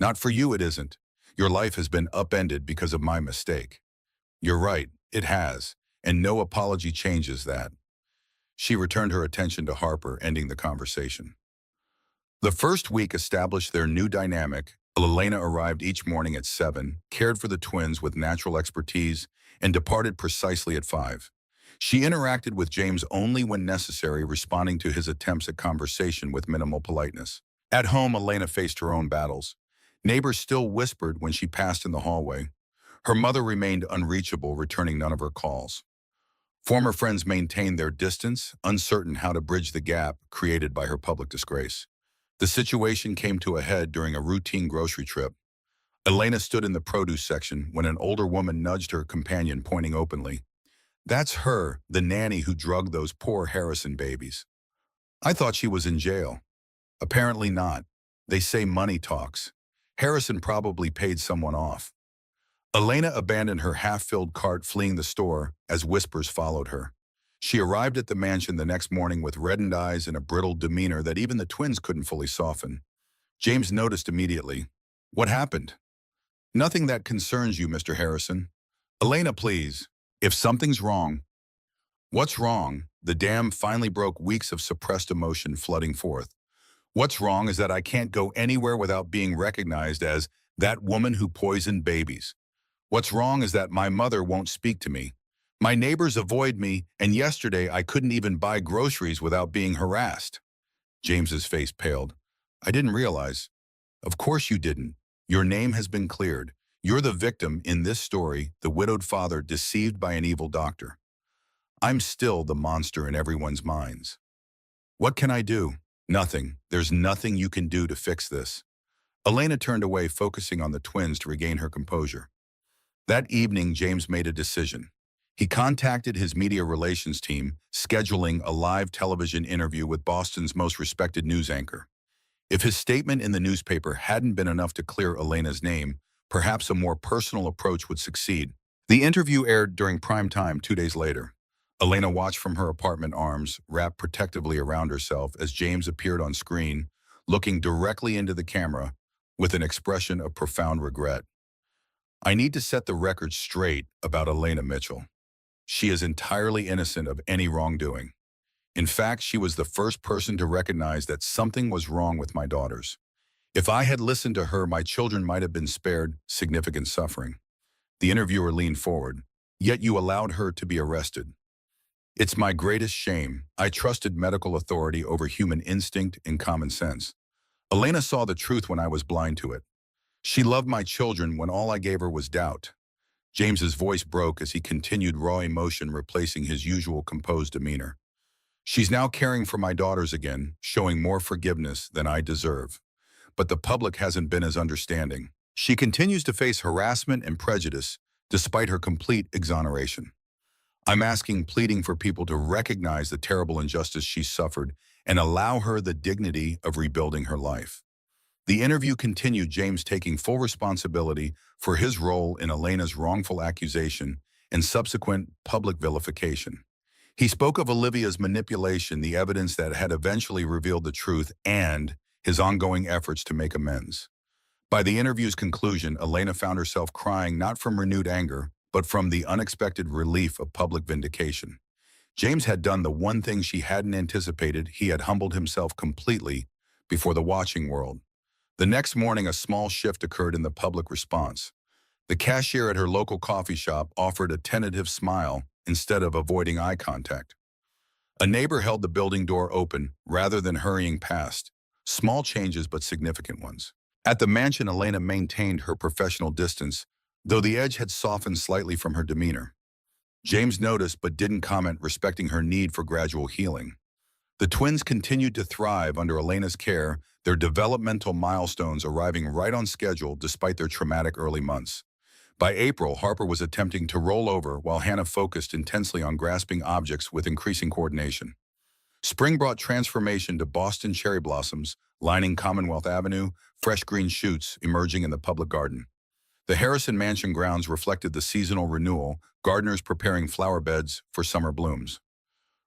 Not for you, it isn't. Your life has been upended because of my mistake." "You're right, it has, and no apology changes that." She returned her attention to Harper, ending the conversation. The first week established their new dynamic. Elena arrived each morning at 7, cared for the twins with natural expertise, and departed precisely at 5. She interacted with James only when necessary, responding to his attempts at conversation with minimal politeness. At home, Elena faced her own battles. Neighbors still whispered when she passed in the hallway. Her mother remained unreachable, returning none of her calls. Former friends maintained their distance, uncertain how to bridge the gap created by her public disgrace. The situation came to a head during a routine grocery trip. Elena stood in the produce section when an older woman nudged her companion, pointing openly. "That's her, the nanny who drugged those poor Harrison babies. I thought she was in jail." "Apparently not. They say money talks. Harrison probably paid someone off." Elena abandoned her half-filled cart, fleeing the store as whispers followed her. She arrived at the mansion the next morning with reddened eyes and a brittle demeanor that even the twins couldn't fully soften. James noticed immediately. "What happened?" "Nothing that concerns you, Mr. Harrison." "Elena, please. If something's wrong—" "What's wrong?" The dam finally broke, weeks of suppressed emotion flooding forth. "What's wrong is that I can't go anywhere without being recognized as that woman who poisoned babies. What's wrong is that my mother won't speak to me. My neighbors avoid me, and yesterday I couldn't even buy groceries without being harassed." James's face paled. "I didn't realize." "Of course you didn't. Your name has been cleared. You're the victim in this story, the widowed father deceived by an evil doctor. I'm still the monster in everyone's minds. What can I do?" "Nothing. There's nothing you can do to fix this." Elena turned away, focusing on the twins to regain her composure. That evening, James made a decision. He contacted his media relations team, scheduling a live television interview with Boston's most respected news anchor. If his statement in the newspaper hadn't been enough to clear Elena's name, perhaps a more personal approach would succeed. The interview aired during prime time 2 days later. Elena watched from her apartment, arms wrapped protectively around herself, as James appeared on screen, looking directly into the camera with an expression of profound regret. "I need to set the record straight about Elena Mitchell. She is entirely innocent of any wrongdoing. In fact, she was the first person to recognize that something was wrong with my daughters. If I had listened to her, my children might have been spared significant suffering." The interviewer leaned forward. yet you allowed her to be arrested. It's my greatest shame. I trusted medical authority over human instinct and common sense. Elena saw the truth when I was blind to it. She loved my children when all I gave her was doubt. James's voice broke as he continued, raw emotion replacing his usual composed demeanor. She's now caring for my daughters again, showing more forgiveness than I deserve. But the public hasn't been as understanding. She continues to face harassment and prejudice, despite her complete exoneration. I'm asking, pleading for people to recognize the terrible injustice she suffered and allow her the dignity of rebuilding her life. The interview continued, James taking full responsibility for his role in Elena's wrongful accusation and subsequent public vilification. He spoke of Olivia's manipulation, the evidence that had eventually revealed the truth, and his ongoing efforts to make amends. By the interview's conclusion, Elena found herself crying not from renewed anger, but from the unexpected relief of public vindication. James had done the one thing she hadn't anticipated. He had humbled himself completely before the watching world. The next morning, a small shift occurred in the public response. The cashier at her local coffee shop offered a tentative smile instead of avoiding eye contact. A neighbor held the building door open rather than hurrying past. Small changes but significant ones. At the mansion, Elena maintained her professional distance, though the edge had softened slightly from her demeanor. James noticed but didn't comment, respecting her need for gradual healing. The twins continued to thrive under Elena's care, their developmental milestones arriving right on schedule despite their traumatic early months. By April, Harper was attempting to roll over while Hannah focused intensely on grasping objects with increasing coordination. Spring brought transformation to Boston cherry blossoms lining Commonwealth Avenue, fresh green shoots emerging in the public garden. The Harrison Mansion grounds reflected the seasonal renewal, gardeners preparing flower beds for summer blooms.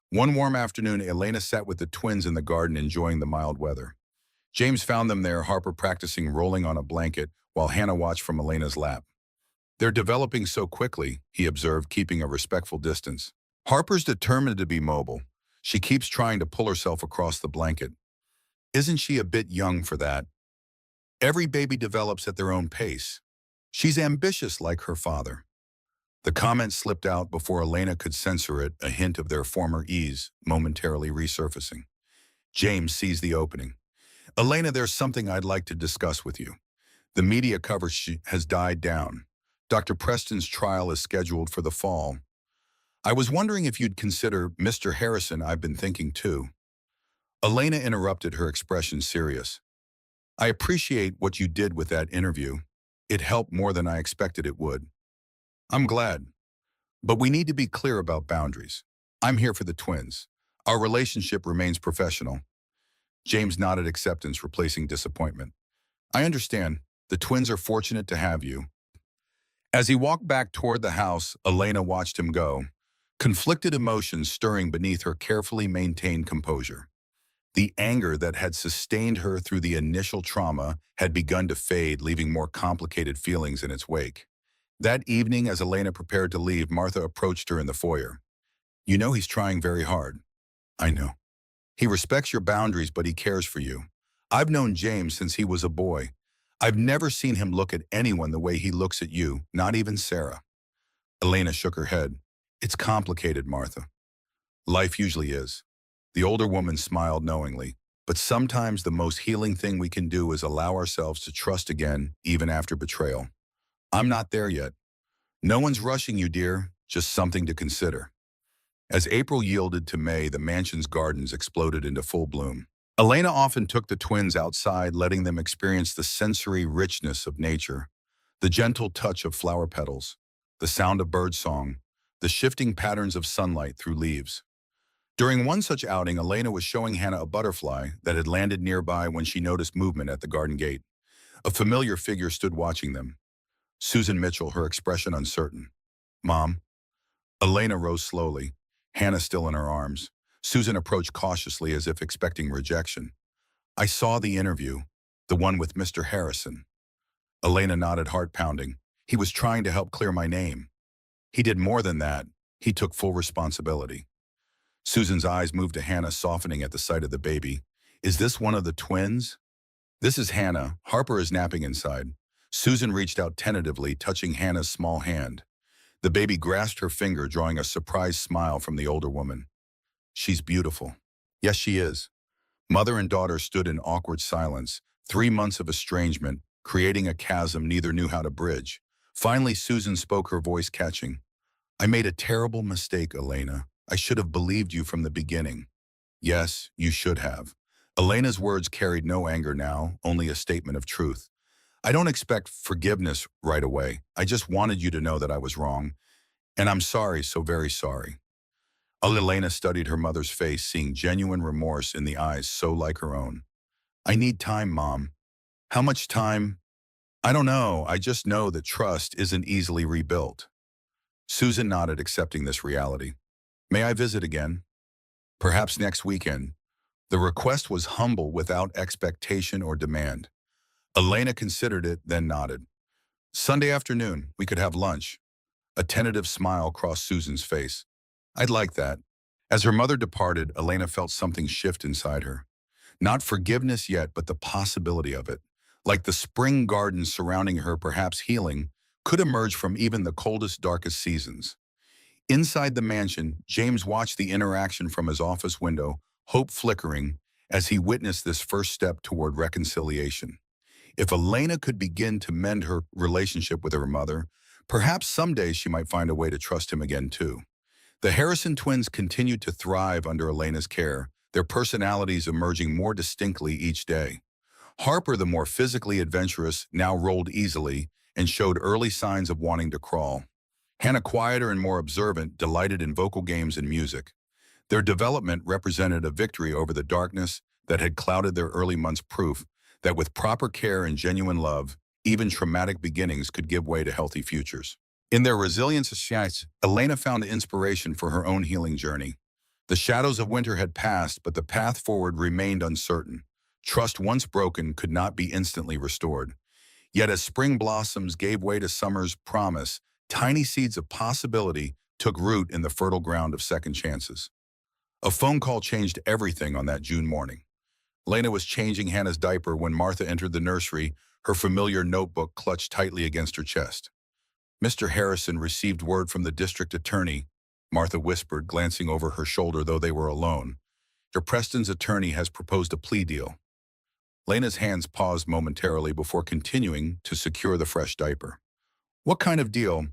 One warm afternoon, Elena sat with the twins in the garden enjoying the mild weather. James found them there, Harper practicing rolling on a blanket while Hannah watched from Elena's lap. "They're developing so quickly," he observed, keeping a respectful distance. "Harper's determined to be mobile. She keeps trying to pull herself across the blanket. Isn't she a bit young for that? Every baby develops at their own pace. She's ambitious like her father." The comment slipped out before Elena could censor it, a hint of their former ease momentarily resurfacing. James seized the opening. "Elena, there's something I'd like to discuss with you. The media coverage has died down. Dr. Preston's trial is scheduled for the fall. I was wondering if you'd consider Mr. Harrison. I've been thinking too." Elena interrupted, her expression serious. "I appreciate what you did with that interview. It helped more than I expected it would. I'm glad. But we need to be clear about boundaries. I'm here for the twins. Our relationship remains professional." James nodded acceptance, replacing disappointment. "I understand. The twins are fortunate to have you." As he walked back toward the house, Elena watched him go, conflicted emotions stirring beneath her carefully maintained composure. The anger that had sustained her through the initial trauma had begun to fade, leaving more complicated feelings in its wake. That evening, as Elena prepared to leave, Martha approached her in the foyer. "You know he's trying very hard." "I know. He respects your boundaries, but he cares for you. I've known James since he was a boy. I've never seen him look at anyone the way he looks at you, not even Sarah." Elena shook her head. "It's complicated, Martha. Life usually is." The older woman smiled knowingly. "But sometimes the most healing thing we can do is allow ourselves to trust again, even after betrayal. I'm not there yet. No one's rushing you, dear, just something to consider." As April yielded to May, the mansion's gardens exploded into full bloom. Elena often took the twins outside, letting them experience the sensory richness of nature, the gentle touch of flower petals, the sound of birdsong, the shifting patterns of sunlight through leaves. During one such outing, Elena was showing Hannah a butterfly that had landed nearby when she noticed movement at the garden gate. A familiar figure stood watching them. Susan Mitchell, her expression uncertain. "Mom?" Elena rose slowly, Hannah still in her arms. Susan approached cautiously as if expecting rejection. "I saw the interview, the one with Mr. Harrison." Elena nodded, heart pounding. "He was trying to help clear my name. He did more than that. He took full responsibility." Susan's eyes moved to Hannah, softening at the sight of the baby. "Is this one of the twins?" "This is Hannah. Harper is napping inside." Susan reached out tentatively, touching Hannah's small hand. The baby grasped her finger, drawing a surprised smile from the older woman. She's beautiful. Yes, she is. Mother and daughter stood in awkward silence, 3 months of estrangement, creating a chasm neither knew how to bridge. Finally, Susan spoke, her voice catching. I made a terrible mistake, Elena. I should have believed you from the beginning. Yes, you should have. Elena's words carried no anger now, only a statement of truth. I don't expect forgiveness right away. I just wanted you to know that I was wrong. And I'm sorry, so very sorry. Elena studied her mother's face, seeing genuine remorse in the eyes so like her own. I need time, Mom. How much time? I don't know. I just know that trust isn't easily rebuilt. Susan nodded, accepting this reality. May I visit again? Perhaps next weekend. The request was humble, without expectation or demand. Elena considered it, then nodded. Sunday afternoon, we could have lunch. A tentative smile crossed Susan's face. I'd like that. As her mother departed, Elena felt something shift inside her. Not forgiveness yet, but the possibility of it. Like the spring garden surrounding her, perhaps healing, could emerge from even the coldest, darkest seasons. Inside the mansion, James watched the interaction from his office window, hope flickering, as he witnessed this first step toward reconciliation. If Elena could begin to mend her relationship with her mother, perhaps someday she might find a way to trust him again too. The Harrison twins continued to thrive under Elena's care, their personalities emerging more distinctly each day. Harper, the more physically adventurous, now rolled easily and showed early signs of wanting to crawl. Hannah, quieter and more observant, delighted in vocal games and music. Their development represented a victory over the darkness that had clouded their early months, proof that with proper care and genuine love, even traumatic beginnings could give way to healthy futures. In their resilience, Elena found inspiration for her own healing journey. The shadows of winter had passed, but the path forward remained uncertain. Trust once broken could not be instantly restored. Yet as spring blossoms gave way to summer's promise, tiny seeds of possibility took root in the fertile ground of second chances. A phone call changed everything on that June morning. Lena was changing Hannah's diaper when Martha entered the nursery, her familiar notebook clutched tightly against her chest. Mr. Harrison received word from the district attorney, Martha whispered, glancing over her shoulder though they were alone. Your Preston's attorney has proposed a plea deal. Lena's hands paused momentarily before continuing to secure the fresh diaper. What kind of deal?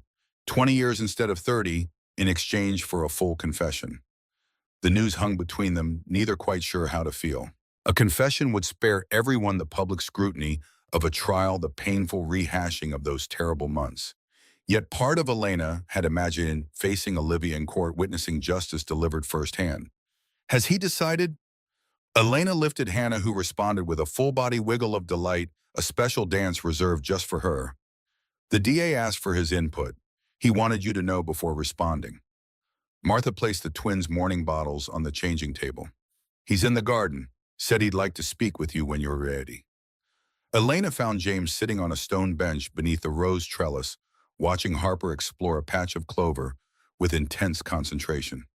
20 years instead of 30, in exchange for a full confession. The news hung between them, neither quite sure how to feel. A confession would spare everyone the public scrutiny of a trial, the painful rehashing of those terrible months. Yet part of Elena had imagined facing Olivia in court, witnessing justice delivered firsthand. Has he decided? Elena lifted Hannah, who responded with a full-body wiggle of delight, a special dance reserved just for her. The DA asked for his input. He wanted you to know before responding. Martha placed the twins' morning bottles on the changing table. He's in the garden. Said he'd like to speak with you when you're ready. Elena found James sitting on a stone bench beneath a rose trellis, watching Harper explore a patch of clover with intense concentration.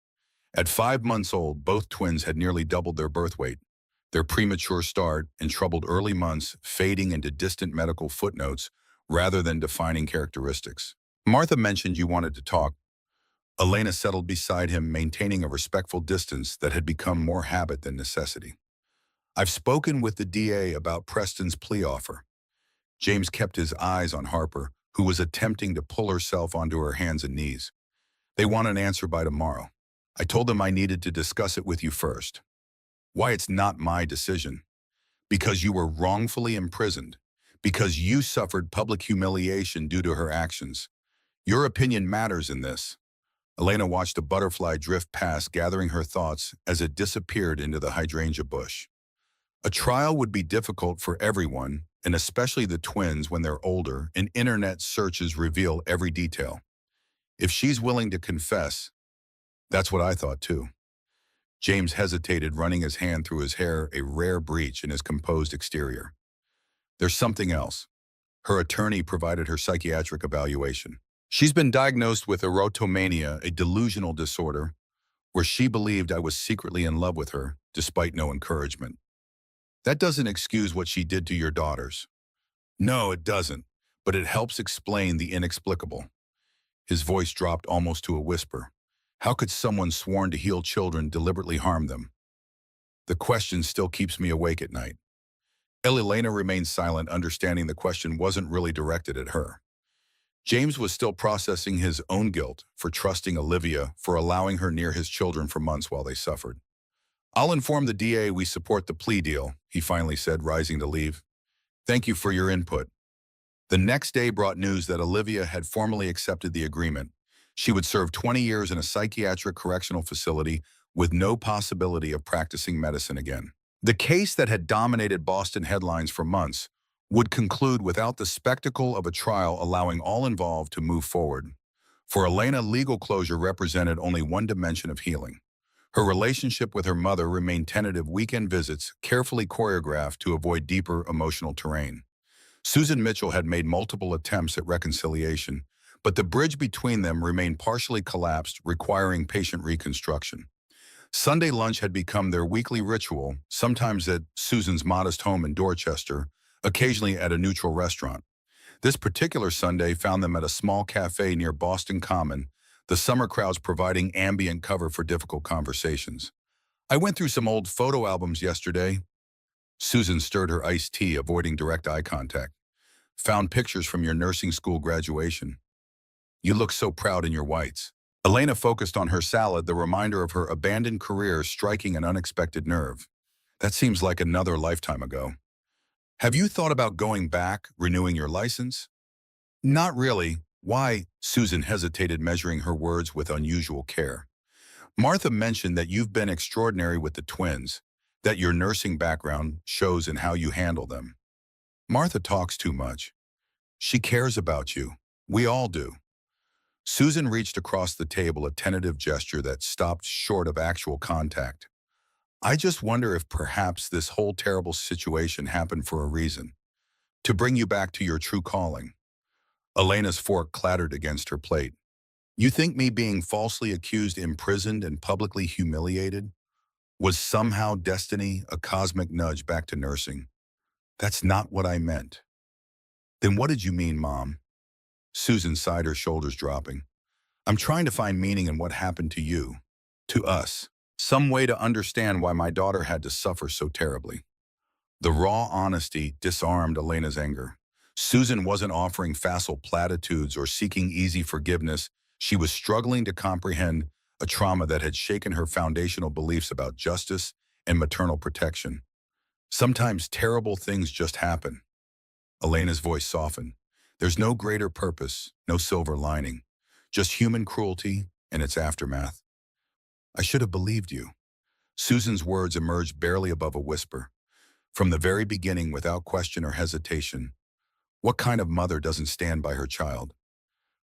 At 5 months old, both twins had nearly doubled their birth weight, their premature start and troubled early months fading into distant medical footnotes rather than defining characteristics. Martha mentioned you wanted to talk. Elena settled beside him, maintaining a respectful distance that had become more habit than necessity. I've spoken with the DA about Preston's plea offer. James kept his eyes on Harper, who was attempting to pull herself onto her hands and knees. They want an answer by tomorrow. I told them I needed to discuss it with you first. Why it's not my decision. Because you were wrongfully imprisoned. Because you suffered public humiliation due to her actions. Your opinion matters in this. Elena watched a butterfly drift past, gathering her thoughts as it disappeared into the hydrangea bush. A trial would be difficult for everyone, and especially the twins when they're older, and internet searches reveal every detail. If she's willing to confess, that's what I thought too. James hesitated, running his hand through his hair, a rare breach in his composed exterior. There's something else. Her attorney provided her psychiatric evaluation. She's been diagnosed with erotomania, a delusional disorder, where she believed I was secretly in love with her, despite no encouragement. That doesn't excuse what she did to your daughters. No, it doesn't, but it helps explain the inexplicable. His voice dropped almost to a whisper. How could someone sworn to heal children deliberately harm them? The question still keeps me awake at night. Elena remained silent, understanding the question wasn't really directed at her. James was still processing his own guilt for trusting Olivia, for allowing her near his children for months while they suffered. I'll inform the DA we support the plea deal, he finally said, rising to leave. Thank you for your input. The next day brought news that Olivia had formally accepted the agreement. She would serve 20 years in a psychiatric correctional facility with no possibility of practicing medicine again. The case that had dominated Boston headlines for months would conclude without the spectacle of a trial allowing all involved to move forward. For Elena, legal closure represented only one dimension of healing. Her relationship with her mother remained tentative, weekend visits, carefully choreographed to avoid deeper emotional terrain. Susan Mitchell had made multiple attempts at reconciliation, but the bridge between them remained partially collapsed, requiring patient reconstruction. Sunday lunch had become their weekly ritual, sometimes at Susan's modest home in Dorchester, occasionally at a neutral restaurant. This particular Sunday found them at a small cafe near Boston Common, the summer crowds providing ambient cover for difficult conversations. I went through some old photo albums yesterday. Susan stirred her iced tea, avoiding direct eye contact. Found pictures from your nursing school graduation. You look so proud in your whites. Elena focused on her salad, the reminder of her abandoned career striking an unexpected nerve. That seems like another lifetime ago. Have you thought about going back, renewing your license? Not really. Why? Susan hesitated, measuring her words with unusual care. Martha mentioned that you've been extraordinary with the twins, that your nursing background shows in how you handle them. Martha talks too much. She cares about you. We all do. Susan reached across the table, a tentative gesture that stopped short of actual contact. I just wonder if perhaps this whole terrible situation happened for a reason. To bring you back to your true calling. Elena's fork clattered against her plate. You think me being falsely accused, imprisoned, and publicly humiliated was somehow destiny, a cosmic nudge back to nursing? That's not what I meant. Then what did you mean, Mom? Susan sighed, her shoulders dropping. I'm trying to find meaning in what happened to you, to us. Some way to understand why my daughter had to suffer so terribly. The raw honesty disarmed Elena's anger. Susan wasn't offering facile platitudes or seeking easy forgiveness. She was struggling to comprehend a trauma that had shaken her foundational beliefs about justice and maternal protection. Sometimes terrible things just happen. Elena's voice softened. There's no greater purpose, no silver lining, just human cruelty and its aftermath. I should have believed you. Susan's words emerged barely above a whisper. From the very beginning, without question or hesitation, what kind of mother doesn't stand by her child?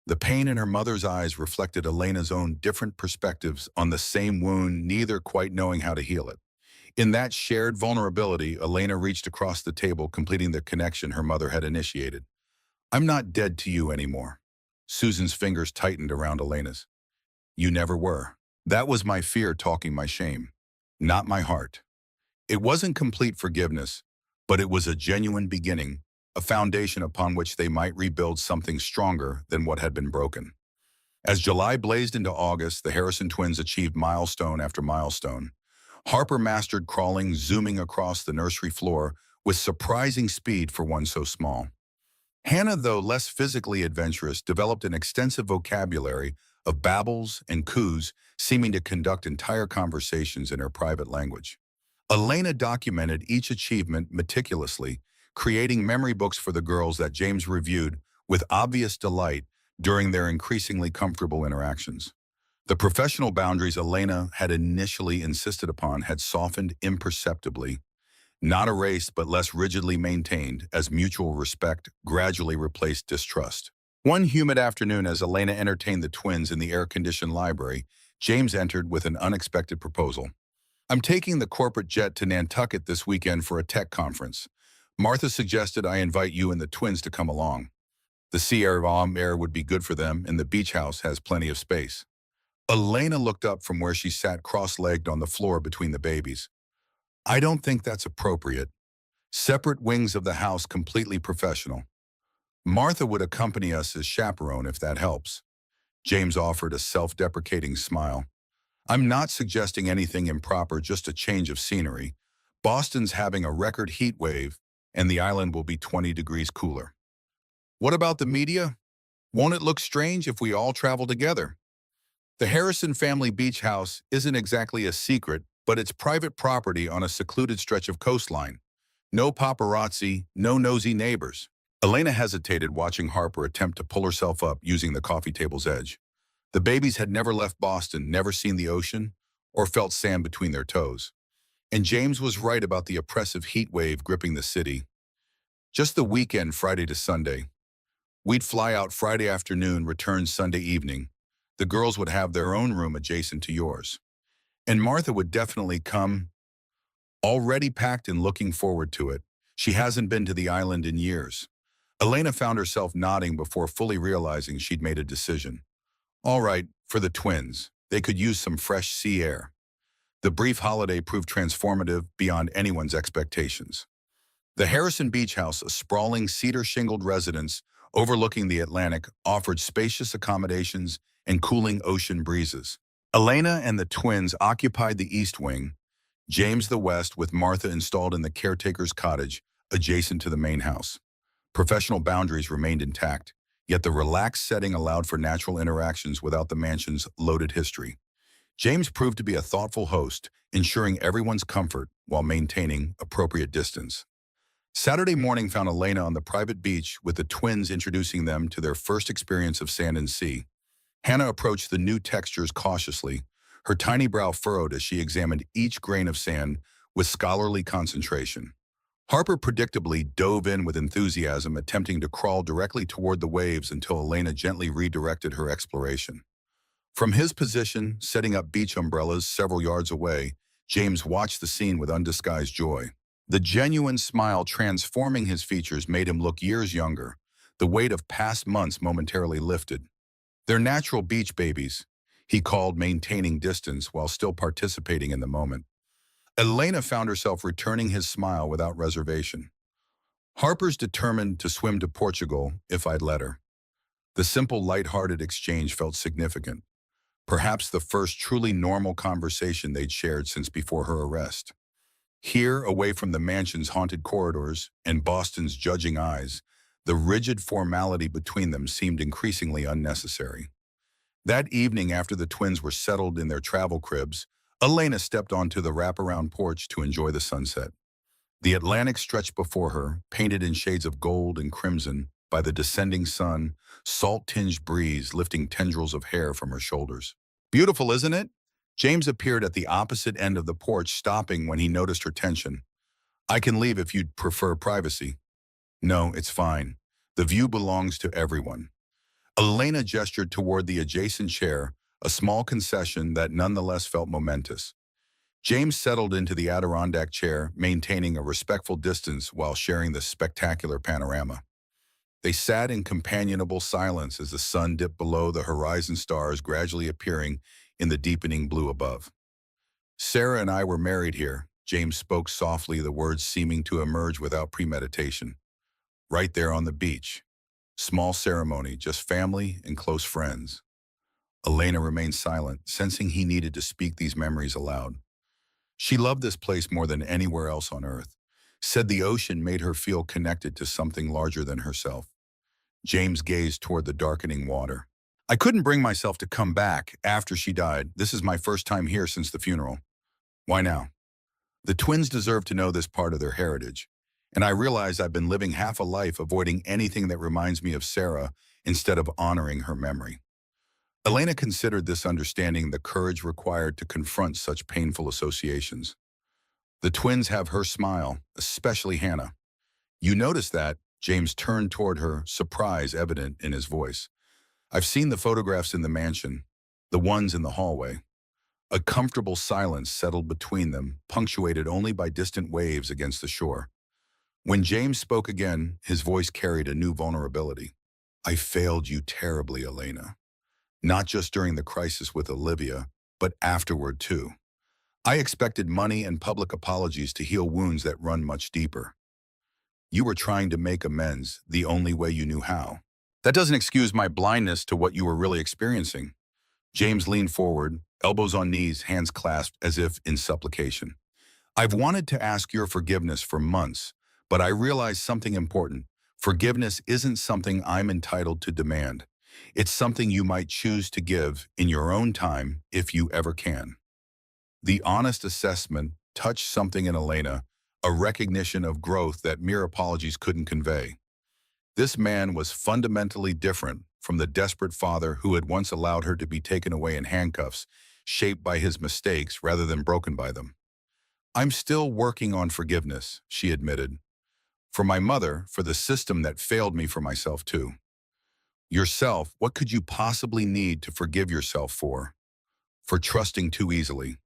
The pain in her mother's eyes reflected Elena's own different perspectives on the same wound, neither quite knowing how to heal it. In that shared vulnerability, Elena reached across the table, completing the connection her mother had initiated. I'm not dead to you anymore. Susan's fingers tightened around Elena's. You never were. That was my fear talking my shame, not my heart. It wasn't complete forgiveness, but it was a genuine beginning, a foundation upon which they might rebuild something stronger than what had been broken. As July blazed into August, the Harrison twins achieved milestone after milestone. Harper mastered crawling, zooming across the nursery floor with surprising speed for one so small. Hannah, though less physically adventurous, developed an extensive vocabulary of babbles and coos, seeming to conduct entire conversations in her private language. Elena documented each achievement meticulously, creating memory books for the girls that James reviewed with obvious delight during their increasingly comfortable interactions. The professional boundaries Elena had initially insisted upon had softened imperceptibly, not erased but less rigidly maintained as mutual respect gradually replaced distrust. One humid afternoon, as Elena entertained the twins in the air-conditioned library, James entered with an unexpected proposal. I'm taking the corporate jet to Nantucket this weekend for a tech conference. Martha suggested I invite you and the twins to come along. The sea air would be good for them, and the beach house has plenty of space. Elena looked up from where she sat cross-legged on the floor between the babies. I don't think that's appropriate. Separate wings of the house, completely professional. Martha would accompany us as chaperone if that helps. James offered a self-deprecating smile. I'm not suggesting anything improper, just a change of scenery. Boston's having a record heat wave, and the island will be 20 degrees cooler. What about the media? Won't it look strange if we all travel together? The Harrison family beach house isn't exactly a secret, but it's private property on a secluded stretch of coastline. No paparazzi, no nosy neighbors. Elena hesitated, watching Harper attempt to pull herself up using the coffee table's edge. The babies had never left Boston, never seen the ocean, or felt sand between their toes. And James was right about the oppressive heat wave gripping the city. Just the weekend, Friday to Sunday. We'd fly out Friday afternoon, return Sunday evening. The girls would have their own room adjacent to yours. And Martha would definitely come, already packed and looking forward to it. She hasn't been to the island in years. Elena found herself nodding before fully realizing she'd made a decision. All right, for the twins. They could use some fresh sea air. The brief holiday proved transformative beyond anyone's expectations. The Harrison Beach House, a sprawling cedar-shingled residence overlooking the Atlantic, offered spacious accommodations and cooling ocean breezes. Elena and the twins occupied the east wing, James the west, with Martha installed in the caretaker's cottage adjacent to the main house. Professional boundaries remained intact, yet the relaxed setting allowed for natural interactions without the mansion's loaded history. James proved to be a thoughtful host, ensuring everyone's comfort while maintaining appropriate distance. Saturday morning found Elena on the private beach with the twins introducing them to their first experience of sand and sea. Hannah approached the new textures cautiously, her tiny brow furrowed as she examined each grain of sand with scholarly concentration. Harper predictably dove in with enthusiasm, attempting to crawl directly toward the waves until Elena gently redirected her exploration. From his position, setting up beach umbrellas several yards away, James watched the scene with undisguised joy. The genuine smile transforming his features made him look years younger. The weight of past months momentarily lifted. They're natural beach babies, he called, maintaining distance while still participating in the moment. Elena found herself returning his smile without reservation. Harper's determined to swim to Portugal if I'd let her. The simple, light-hearted exchange felt significant. Perhaps the first truly normal conversation they'd shared since before her arrest. Here, away from the mansion's haunted corridors and Boston's judging eyes, the rigid formality between them seemed increasingly unnecessary. That evening, after the twins were settled in their travel cribs, Elena stepped onto the wraparound porch to enjoy the sunset. The Atlantic stretched before her, painted in shades of gold and crimson by the descending sun, salt-tinged breeze lifting tendrils of hair from her shoulders. Beautiful, isn't it? James appeared at the opposite end of the porch, stopping when he noticed her tension. I can leave if you'd prefer privacy. No, it's fine. The view belongs to everyone. Elena gestured toward the adjacent chair, a small concession that nonetheless felt momentous. James settled into the Adirondack chair, maintaining a respectful distance while sharing the spectacular panorama. They sat in companionable silence as the sun dipped below the horizon, stars gradually appearing in the deepening blue above. Sarah and I were married here, James spoke softly, the words seeming to emerge without premeditation. Right there on the beach. Small ceremony, just family and close friends. Elena remained silent, sensing he needed to speak these memories aloud. She loved this place more than anywhere else on earth, said the ocean made her feel connected to something larger than herself. James gazed toward the darkening water. I couldn't bring myself to come back after she died. This is my first time here since the funeral. Why now? The twins deserve to know this part of their heritage. And I realize I've been living half a life avoiding anything that reminds me of Sarah instead of honoring her memory. Elena considered this, understanding the courage required to confront such painful associations. The twins have her smile, especially Hannah. You notice that? James turned toward her, surprise evident in his voice. I've seen the photographs in the mansion, the ones in the hallway. A comfortable silence settled between them, punctuated only by distant waves against the shore. When James spoke again, his voice carried a new vulnerability. I failed you terribly, Elena. Not just during the crisis with Olivia, but afterward too. I expected money and public apologies to heal wounds that run much deeper. You were trying to make amends the only way you knew how. That doesn't excuse my blindness to what you were really experiencing. James leaned forward, elbows on knees, hands clasped as if in supplication. I've wanted to ask your forgiveness for months, but I realized something important. Forgiveness isn't something I'm entitled to demand. It's something you might choose to give in your own time if you ever can. The honest assessment touched something in Elena, a recognition of growth that mere apologies couldn't convey. This man was fundamentally different from the desperate father who had once allowed her to be taken away in handcuffs, shaped by his mistakes rather than broken by them. I'm still working on forgiveness, she admitted. For my mother, for the system that failed me, for myself too. Yourself, what could you possibly need to forgive yourself for? For trusting too easily.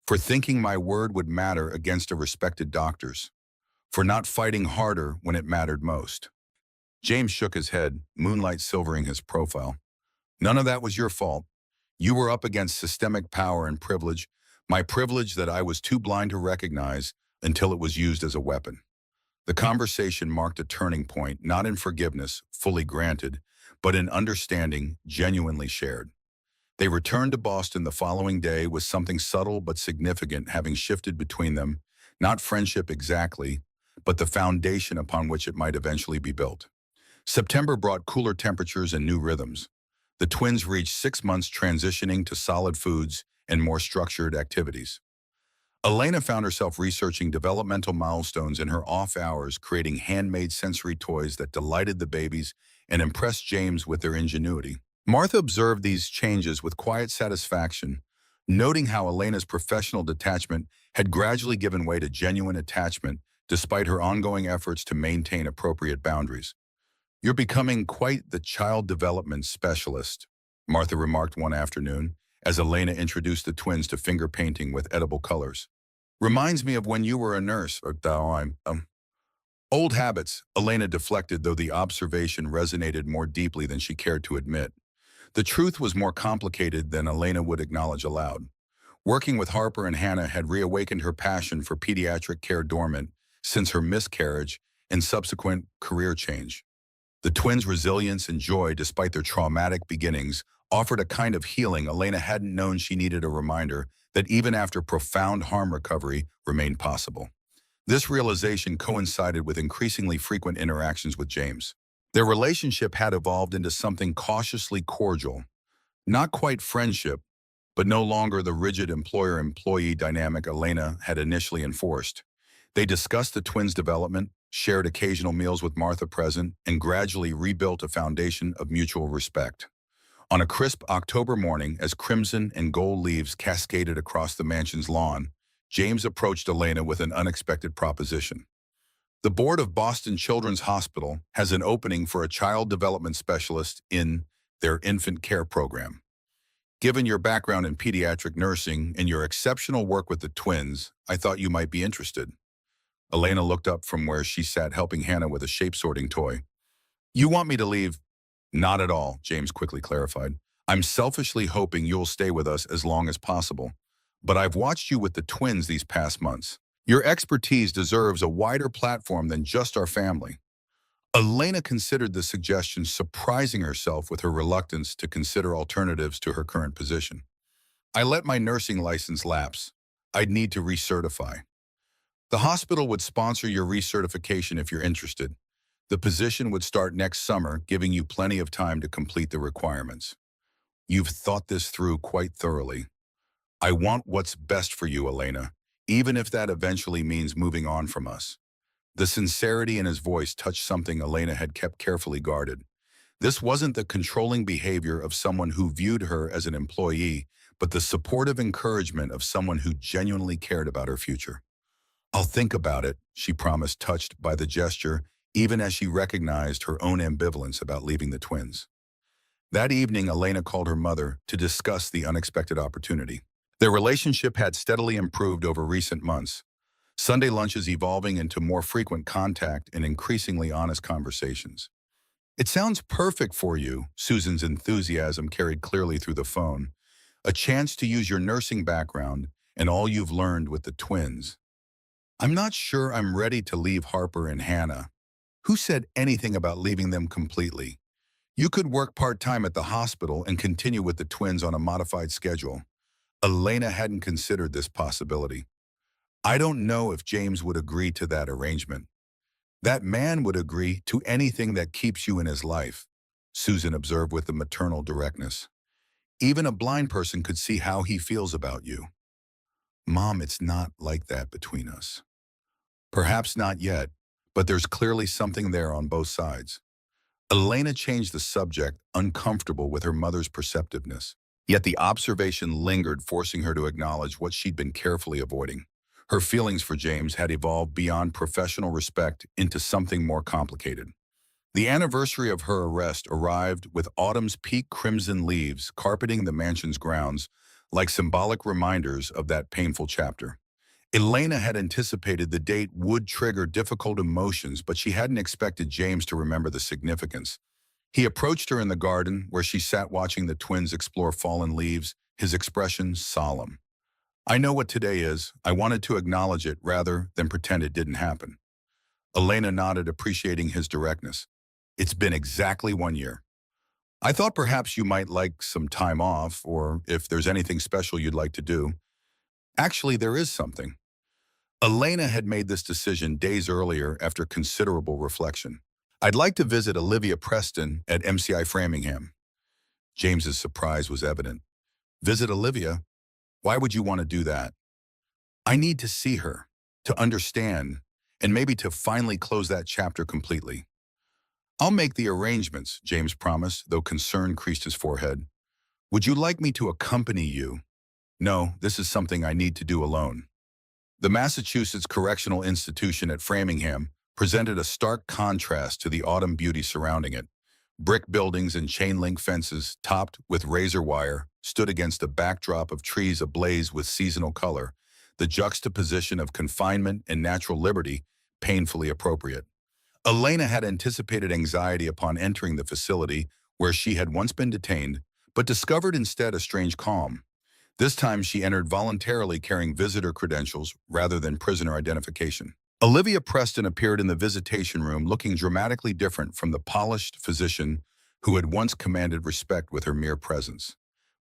For thinking my word would matter against a respected doctor's. For not fighting harder when it mattered most. James shook his head, moonlight silvering his profile. None of that was your fault. You were up against systemic power and privilege, my privilege that I was too blind to recognize until it was used as a weapon. The conversation marked a turning point, not in forgiveness, fully granted, but in understanding, genuinely shared. They returned to Boston the following day with something subtle but significant having shifted between them, not friendship exactly, but the foundation upon which it might eventually be built. September brought cooler temperatures and new rhythms. The twins reached 6 months transitioning to solid foods and more structured activities. Elena found herself researching developmental milestones in her off hours, creating handmade sensory toys that delighted the babies and impressed James with their ingenuity. Martha observed these changes with quiet satisfaction, noting how Elena's professional detachment had gradually given way to genuine attachment despite her ongoing efforts to maintain appropriate boundaries. You're becoming quite the child development specialist, Martha remarked one afternoon, as Elena introduced the twins to finger painting with edible colors. Reminds me of when you were a nurse. Old habits, Elena deflected, though the observation resonated more deeply than she cared to admit. The truth was more complicated than Elena would acknowledge aloud. Working with Harper and Hannah had reawakened her passion for pediatric care, dormant since her miscarriage and subsequent career change. The twins' resilience and joy, despite their traumatic beginnings, offered a kind of healing Elena hadn't known. She needed a reminder that even after profound harm, recovery remained possible. This realization coincided with increasingly frequent interactions with James. Their relationship had evolved into something cautiously cordial, not quite friendship, but no longer the rigid employer-employee dynamic Elena had initially enforced. They discussed the twins' development, shared occasional meals with Martha present, and gradually rebuilt a foundation of mutual respect. On a crisp October morning, as crimson and gold leaves cascaded across the mansion's lawn, James approached Elena with an unexpected proposition. The board of Boston Children's Hospital has an opening for a child development specialist in their infant care program. Given your background in pediatric nursing and your exceptional work with the twins, I thought you might be interested. Elena looked up from where she sat helping Hannah with a shape-sorting toy. You want me to leave? Not at all, James quickly clarified. I'm selfishly hoping you'll stay with us as long as possible. But I've watched you with the twins these past months. Your expertise deserves a wider platform than just our family. Elena considered the suggestion, surprising herself with her reluctance to consider alternatives to her current position. I let my nursing license lapse. I'd need to recertify. The hospital would sponsor your recertification if you're interested. The position would start next summer, giving you plenty of time to complete the requirements. You've thought this through quite thoroughly. I want what's best for you, Elena, even if that eventually means moving on from us. The sincerity in his voice touched something Elena had kept carefully guarded. This wasn't the controlling behavior of someone who viewed her as an employee, but the supportive encouragement of someone who genuinely cared about her future. I'll think about it, she promised, touched by the gesture, even as she recognized her own ambivalence about leaving the twins. That evening, Elena called her mother to discuss the unexpected opportunity. Their relationship had steadily improved over recent months, Sunday lunches evolving into more frequent contact and increasingly honest conversations. It sounds perfect for you, Susan's enthusiasm carried clearly through the phone. A chance to use your nursing background and all you've learned with the twins. I'm not sure I'm ready to leave Harper and Hannah. Who said anything about leaving them completely? You could work part-time at the hospital and continue with the twins on a modified schedule. Elena hadn't considered this possibility. I don't know if James would agree to that arrangement. That man would agree to anything that keeps you in his life, Susan observed with the maternal directness. Even a blind person could see how he feels about you. Mom, it's not like that between us. Perhaps not yet, but there's clearly something there on both sides. Elena changed the subject, uncomfortable with her mother's perceptiveness. Yet the observation lingered, forcing her to acknowledge what she'd been carefully avoiding. Her feelings for James had evolved beyond professional respect into something more complicated. The anniversary of her arrest arrived with autumn's peak crimson leaves carpeting the mansion's grounds, like symbolic reminders of that painful chapter. Elena had anticipated the date would trigger difficult emotions, but she hadn't expected James to remember the significance. He approached her in the garden, where she sat watching the twins explore fallen leaves, his expression solemn. I know what today is. I wanted to acknowledge it rather than pretend it didn't happen. Elena nodded, appreciating his directness. It's been exactly 1 year. I thought perhaps you might like some time off, or if there's anything special you'd like to do. Actually, there is something. Elena had made this decision days earlier after considerable reflection. I'd like to visit Olivia Preston at MCI Framingham. James's surprise was evident. Visit Olivia? Why would you want to do that? I need to see her, to understand, and maybe to finally close that chapter completely. I'll make the arrangements, James promised, though concern creased his forehead. Would you like me to accompany you? No, this is something I need to do alone. The Massachusetts Correctional Institution at Framingham presented a stark contrast to the autumn beauty surrounding it. Brick buildings and chain-link fences, topped with razor wire, stood against a backdrop of trees ablaze with seasonal color, the juxtaposition of confinement and natural liberty painfully appropriate. Elena had anticipated anxiety upon entering the facility where she had once been detained, but discovered instead a strange calm. This time she entered voluntarily, carrying visitor credentials rather than prisoner identification. Olivia Preston appeared in the visitation room, looking dramatically different from the polished physician who had once commanded respect with her mere presence.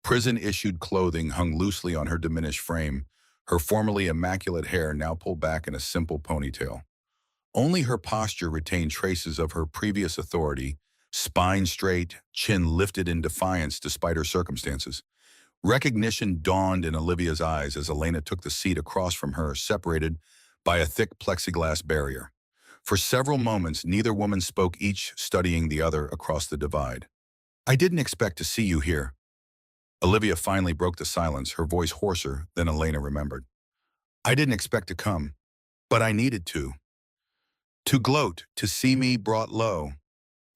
Prison-issued clothing hung loosely on her diminished frame, her formerly immaculate hair now pulled back in a simple ponytail. Only her posture retained traces of her previous authority, spine straight, chin lifted in defiance despite her circumstances. Recognition dawned in Olivia's eyes as Elena took the seat across from her, separated by a thick plexiglass barrier. For several moments, neither woman spoke, each studying the other across the divide. I didn't expect to see you here. Olivia finally broke the silence, her voice hoarser than Elena remembered. I didn't expect to come, but I needed to. To gloat, to see me brought low,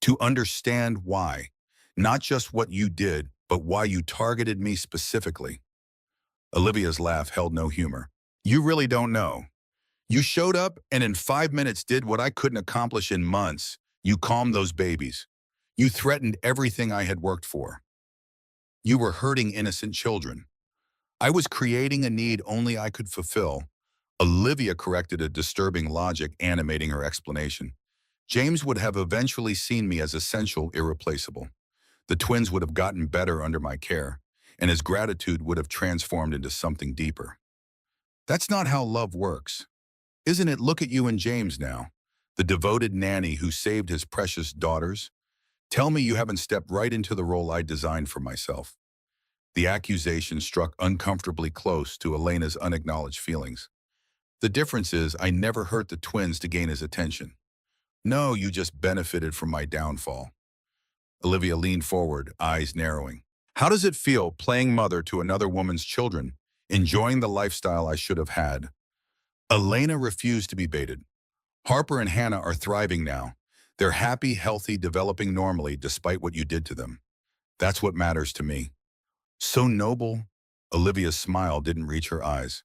to understand why. Not just what you did, but why you targeted me specifically. Olivia's laugh held no humor. You really don't know. You showed up and in 5 minutes did what I couldn't accomplish in months. You calmed those babies. You threatened everything I had worked for. You were hurting innocent children. I was creating a need only I could fulfill. Olivia corrected a disturbing logic animating her explanation. James would have eventually seen me as essential, irreplaceable. The twins would have gotten better under my care, and his gratitude would have transformed into something deeper. That's not how love works. Isn't it? Look at you and James now, the devoted nanny who saved his precious daughters. Tell me you haven't stepped right into the role I designed for myself. The accusation struck uncomfortably close to Elena's unacknowledged feelings. The difference is I never hurt the twins to gain his attention. No, you just benefited from my downfall. Olivia leaned forward, eyes narrowing. How does it feel playing mother to another woman's children, enjoying the lifestyle I should have had? Elena refused to be baited. Harper and Hannah are thriving now. They're happy, healthy, developing normally despite what you did to them. That's what matters to me. So noble. Olivia's smile didn't reach her eyes.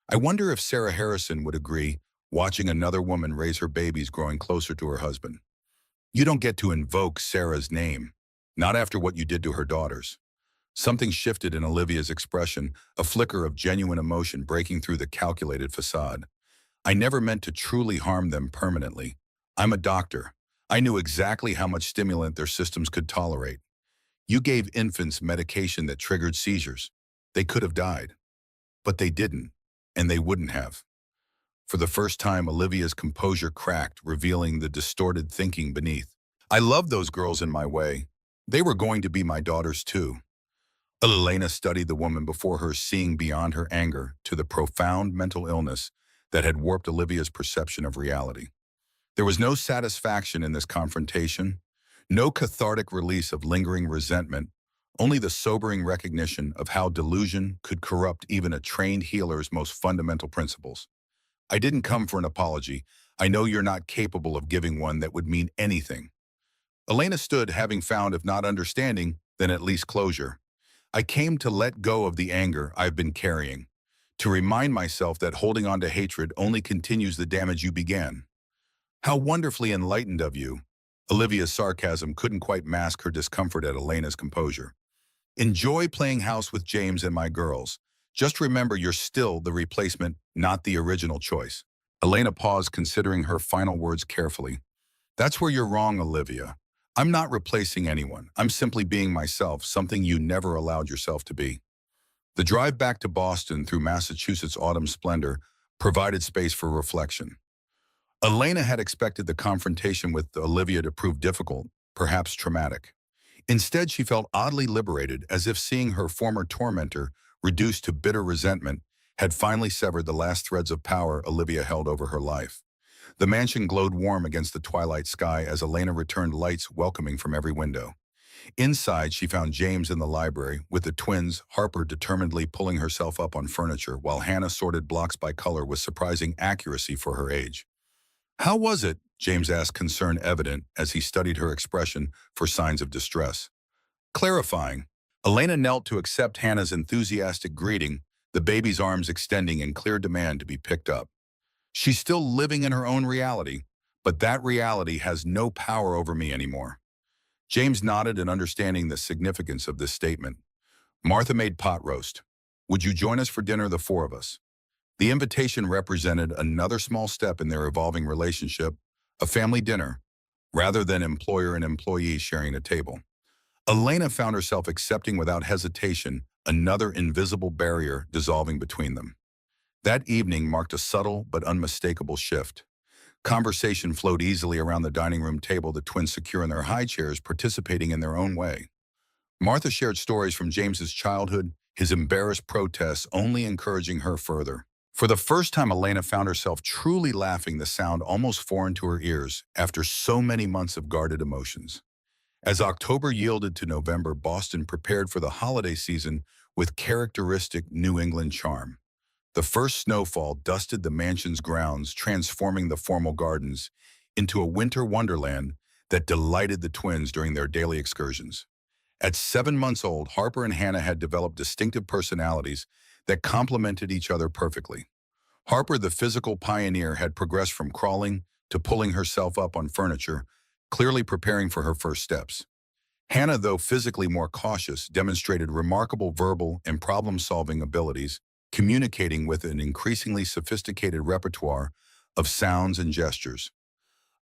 I wonder if Sarah Harrison would agree, watching another woman raise her babies growing closer to her husband. You don't get to invoke Sarah's name, not after what you did to her daughters. Something shifted in Olivia's expression, a flicker of genuine emotion breaking through the calculated facade. I never meant to truly harm them permanently. I'm a doctor. I knew exactly how much stimulant their systems could tolerate. You gave infants medication that triggered seizures. They could have died, but they didn't, and they wouldn't have. For the first time, Olivia's composure cracked, revealing the distorted thinking beneath. I loved those girls in my way. They were going to be my daughters too. Elena studied the woman before her, seeing beyond her anger to the profound mental illness that had warped Olivia's perception of reality. There was no satisfaction in this confrontation, no cathartic release of lingering resentment, only the sobering recognition of how delusion could corrupt even a trained healer's most fundamental principles. I didn't come for an apology. I know you're not capable of giving one that would mean anything. Elena stood, having found, if not understanding, then at least closure. I came to let go of the anger I've been carrying, to remind myself that holding on to hatred only continues the damage you began. How wonderfully enlightened of you. Olivia's sarcasm couldn't quite mask her discomfort at Elena's composure. Enjoy playing house with James and my girls. Just remember you're still the replacement, not the original choice. Elena paused, considering her final words carefully. That's where you're wrong, Olivia. I'm not replacing anyone. I'm simply being myself, something you never allowed yourself to be. The drive back to Boston through Massachusetts' autumn splendor provided space for reflection. Elena had expected the confrontation with Olivia to prove difficult, perhaps traumatic. Instead, she felt oddly liberated, as if seeing her former tormentor reduced to bitter resentment had finally severed the last threads of power Olivia held over her life. The mansion glowed warm against the twilight sky as Elena returned lights welcoming from every window. Inside, she found James in the library, with the twins, Harper determinedly pulling herself up on furniture, while Hannah sorted blocks by color with surprising accuracy for her age. How was it? James asked, concern evident as he studied her expression for signs of distress. Clarifying. Elena knelt to accept Hannah's enthusiastic greeting, the baby's arms extending in clear demand to be picked up. She's still living in her own reality, but that reality has no power over me anymore. James nodded in understanding the significance of this statement. Martha made pot roast. Would you join us for dinner, the four of us? The invitation represented another small step in their evolving relationship, a family dinner, rather than employer and employee sharing a table. Elena found herself accepting without hesitation another invisible barrier dissolving between them. That evening marked a subtle but unmistakable shift. Conversation flowed easily around the dining room table, the twins secure in their high chairs, participating in their own way. Martha shared stories from James's childhood, his embarrassed protests only encouraging her further. For the first time, Elena found herself truly laughing, the sound almost foreign to her ears after so many months of guarded emotions. As October yielded to November, Boston prepared for the holiday season with characteristic New England charm. The first snowfall dusted the mansion's grounds, transforming the formal gardens into a winter wonderland that delighted the twins during their daily excursions. At 7 months old, Harper and Hannah had developed distinctive personalities that complemented each other perfectly. Harper, the physical pioneer, had progressed from crawling to pulling herself up on furniture, clearly preparing for her first steps. Hannah, though physically more cautious, demonstrated remarkable verbal and problem-solving abilities, communicating with an increasingly sophisticated repertoire of sounds and gestures.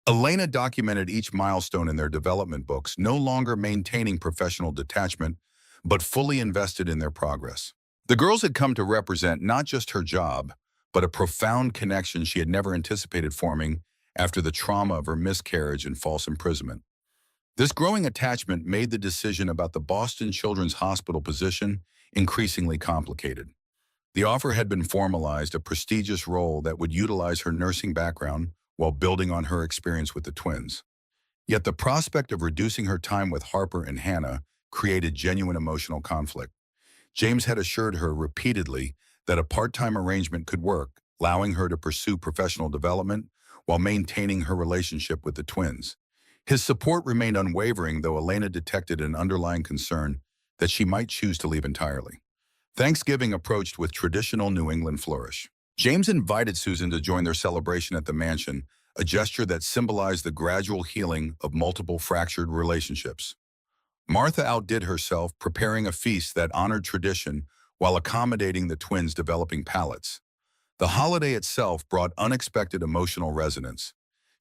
Elena documented each milestone in their development books, no longer maintaining professional detachment, but fully invested in their progress. The girls had come to represent not just her job, but a profound connection she had never anticipated forming after the trauma of her miscarriage and false imprisonment. This growing attachment made the decision about the Boston Children's Hospital position increasingly complicated. The offer had been formalized, a prestigious role that would utilize her nursing background while building on her experience with the twins. Yet the prospect of reducing her time with Harper and Hannah created genuine emotional conflict. James had assured her repeatedly that a part-time arrangement could work, allowing her to pursue professional development while maintaining her relationship with the twins. His support remained unwavering, though Elena detected an underlying concern that she might choose to leave entirely. Thanksgiving approached with traditional New England flourish. James invited Susan to join their celebration at the mansion, a gesture that symbolized the gradual healing of multiple fractured relationships. Martha outdid herself, preparing a feast that honored tradition while accommodating the twins' developing palates. The holiday itself brought unexpected emotional resonance.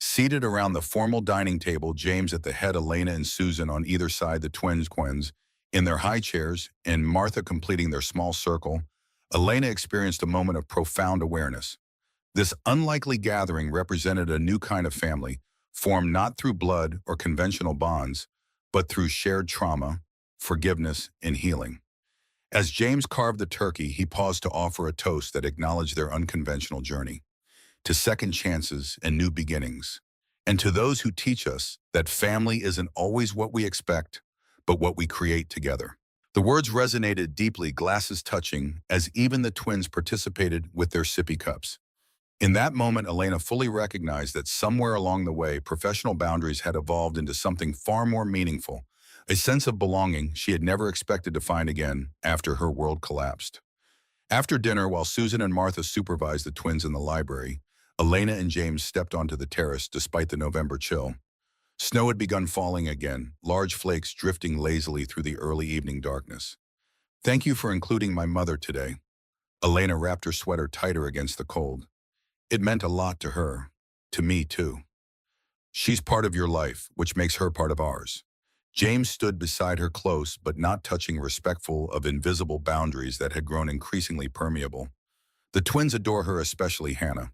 Seated around the formal dining table, James at the head, Elena and Susan on either side, the twins in their high chairs, and Martha completing their small circle, Elena experienced a moment of profound awareness. This unlikely gathering represented a new kind of family, formed not through blood or conventional bonds, but through shared trauma, forgiveness, and healing. As James carved the turkey, he paused to offer a toast that acknowledged their unconventional journey, to second chances and new beginnings, and to those who teach us that family isn't always what we expect, but what we create together. The words resonated deeply, glasses touching, as even the twins participated with their sippy cups. In that moment, Elena fully recognized that somewhere along the way, professional boundaries had evolved into something far more meaningful, a sense of belonging she had never expected to find again after her world collapsed. After dinner, while Susan and Martha supervised the twins in the library, Elena and James stepped onto the terrace despite the November chill. Snow had begun falling again, large flakes drifting lazily through the early evening darkness. "Thank you for including my mother today." Elena wrapped her sweater tighter against the cold. "It meant a lot to her. To me, too. She's part of your life, which makes her part of ours." James stood beside her, close but not touching, respectful of invisible boundaries that had grown increasingly permeable. "The twins adore her, especially Hannah.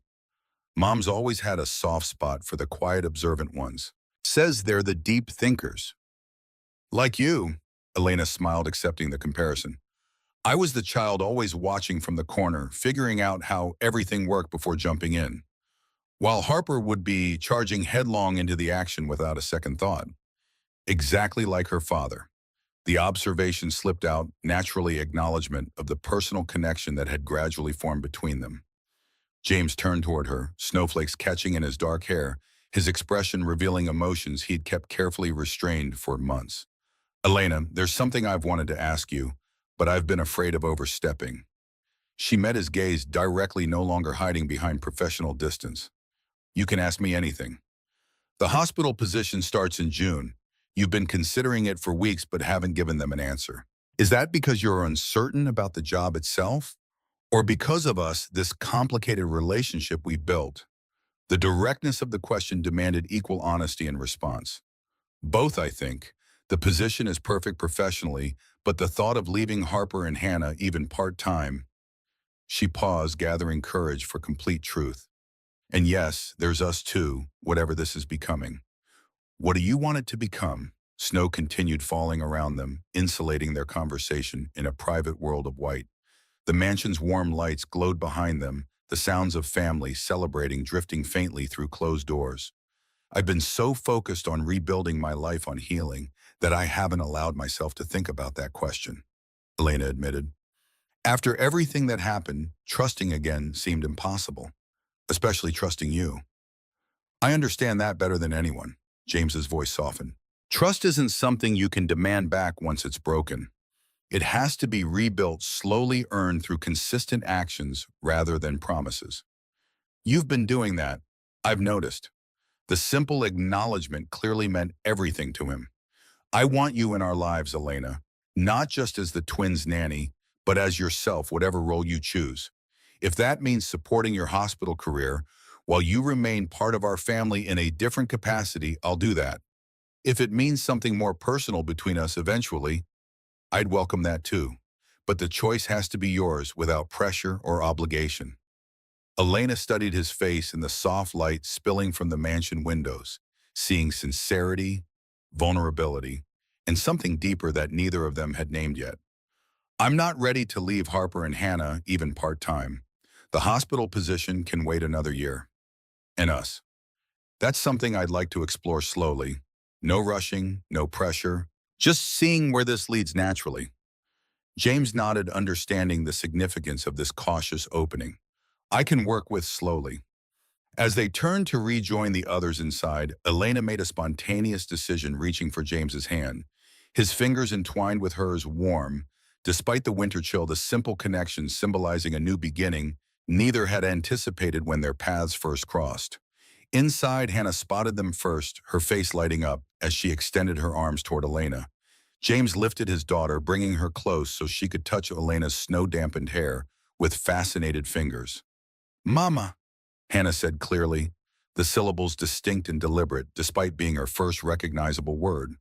Mom's always had a soft spot for the quiet, observant ones. Says they're the deep thinkers. Like you." Elena smiled, accepting the comparison. "I was the child always watching from the corner, figuring out how everything worked before jumping in, while Harper would be charging headlong into the action without a second thought. Exactly like her father." The observation slipped out, naturally acknowledgement of the personal connection that had gradually formed between them. James turned toward her, snowflakes catching in his dark hair, his expression revealing emotions he'd kept carefully restrained for months. "Elena, there's something I've wanted to ask you, but I've been afraid of overstepping." She met his gaze directly, no longer hiding behind professional distance. "You can ask me anything." "The hospital position starts in June. You've been considering it for weeks but haven't given them an answer. Is that because you're uncertain about the job itself? Or because of us, this complicated relationship we built?" The directness of the question demanded equal honesty in response. "Both, I think. The position is perfect professionally, but the thought of leaving Harper and Hannah, even part-time." She paused, gathering courage for complete truth. "And yes, there's us too, whatever this is becoming." "What do you want it to become?" Snow continued falling around them, insulating their conversation in a private world of white. The mansion's warm lights glowed behind them, the sounds of family celebrating drifting faintly through closed doors. "I've been so focused on rebuilding my life, on healing, that I haven't allowed myself to think about that question," Elena admitted. "After everything that happened, trusting again seemed impossible, especially trusting you." "I understand that better than anyone." James's voice softened. "Trust isn't something you can demand back once it's broken. It has to be rebuilt, slowly earned through consistent actions rather than promises. You've been doing that, I've noticed." The simple acknowledgement clearly meant everything to him. "I want you in our lives, Elena, not just as the twins' nanny, but as yourself, whatever role you choose. If that means supporting your hospital career while you remain part of our family in a different capacity, I'll do that. If it means something more personal between us eventually, I'd welcome that too. But the choice has to be yours without pressure or obligation." Elena studied his face in the soft light spilling from the mansion windows, seeing sincerity, vulnerability, and something deeper that neither of them had named yet. "I'm not ready to leave Harper and Hannah, even part-time. The hospital position can wait another year. And us. That's something I'd like to explore slowly. No rushing, no pressure, just seeing where this leads naturally." James nodded, understanding the significance of this cautious opening. "I can work with slowly." As they turned to rejoin the others inside, Elena made a spontaneous decision, reaching for James's hand. His fingers entwined with hers, warm. Despite the winter chill, the simple connection symbolizing a new beginning neither had anticipated when their paths first crossed. Inside, Hannah spotted them first, her face lighting up as she extended her arms toward Elena. James lifted his daughter, bringing her close so she could touch Elena's snow-dampened hair with fascinated fingers. "Mama," Hannah said clearly. The the syllables distinct and deliberate despite being her first recognizable word.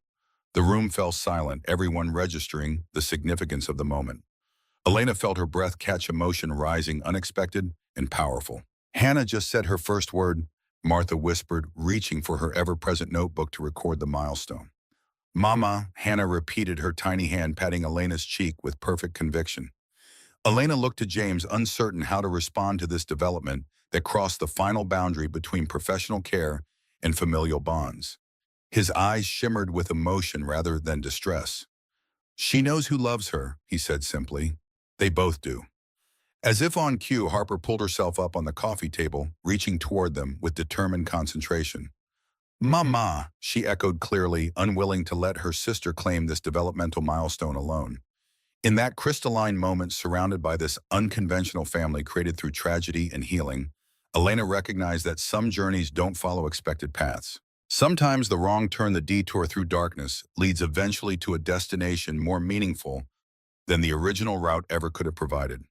The room fell silent, everyone registering the significance of the moment. Elena felt her breath catch emotion rising, unexpected and powerful. Hannah just said her first word, Martha whispered, reaching for her ever-present notebook to record the milestone. Mama, Hannah repeated, her tiny hand patting Elena's cheek with perfect conviction. Elena looked to James, uncertain how to respond to this development that crossed the final boundary between professional care and familial bonds. His eyes shimmered with emotion rather than distress. She knows who loves her, he said simply. They both do. As if on cue, Harper pulled herself up on the coffee table, reaching toward them with determined concentration. Mama, she echoed clearly, unwilling to let her sister claim this developmental milestone alone. In that crystalline moment, surrounded by this unconventional family created through tragedy and healing, Elena recognized that some journeys don't follow expected paths. Sometimes the wrong turn, the detour through darkness, leads eventually to a destination more meaningful than the original route ever could have provided.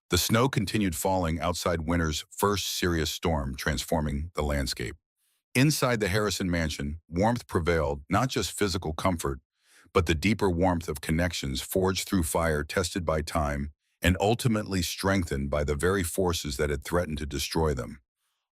The snow continued falling outside winter's first serious storm, transforming the landscape. Inside the Harrison mansion, warmth prevailed, not just physical comfort, but the deeper warmth of connections forged through fire, tested by time, and ultimately strengthened by the very forces that had threatened to destroy them.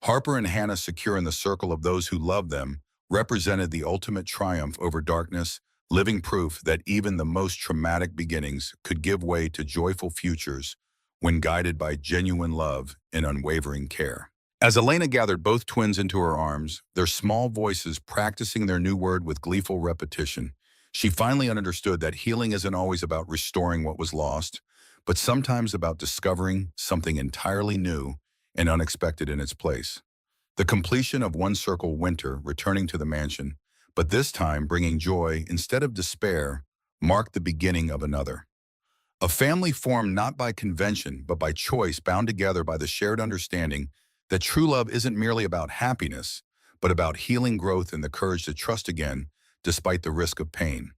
Harper and Hannah, secure in the circle of those who loved them, represented the ultimate triumph over darkness, living proof that even the most traumatic beginnings could give way to joyful futures when guided by genuine love and unwavering care. As Elena gathered both twins into her arms, their small voices practicing their new word with gleeful repetition, she finally understood that healing isn't always about restoring what was lost, but sometimes about discovering something entirely new and unexpected in its place. The completion of one circle, winter, returning to the mansion, but this time bringing joy instead of despair, marked the beginning of another. A family formed not by convention, but by choice, bound together by the shared understanding that true love isn't merely about happiness, but about healing, growth, and the courage to trust again, despite the risk of pain.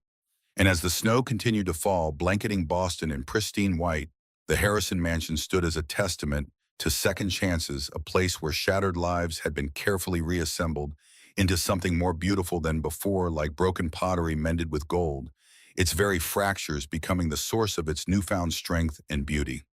And as the snow continued to fall, blanketing Boston in pristine white, the Harrison mansion stood as a testament to second chances, a place where shattered lives had been carefully reassembled into something more beautiful than before, like broken pottery mended with gold, its very fractures becoming the source of its newfound strength and beauty.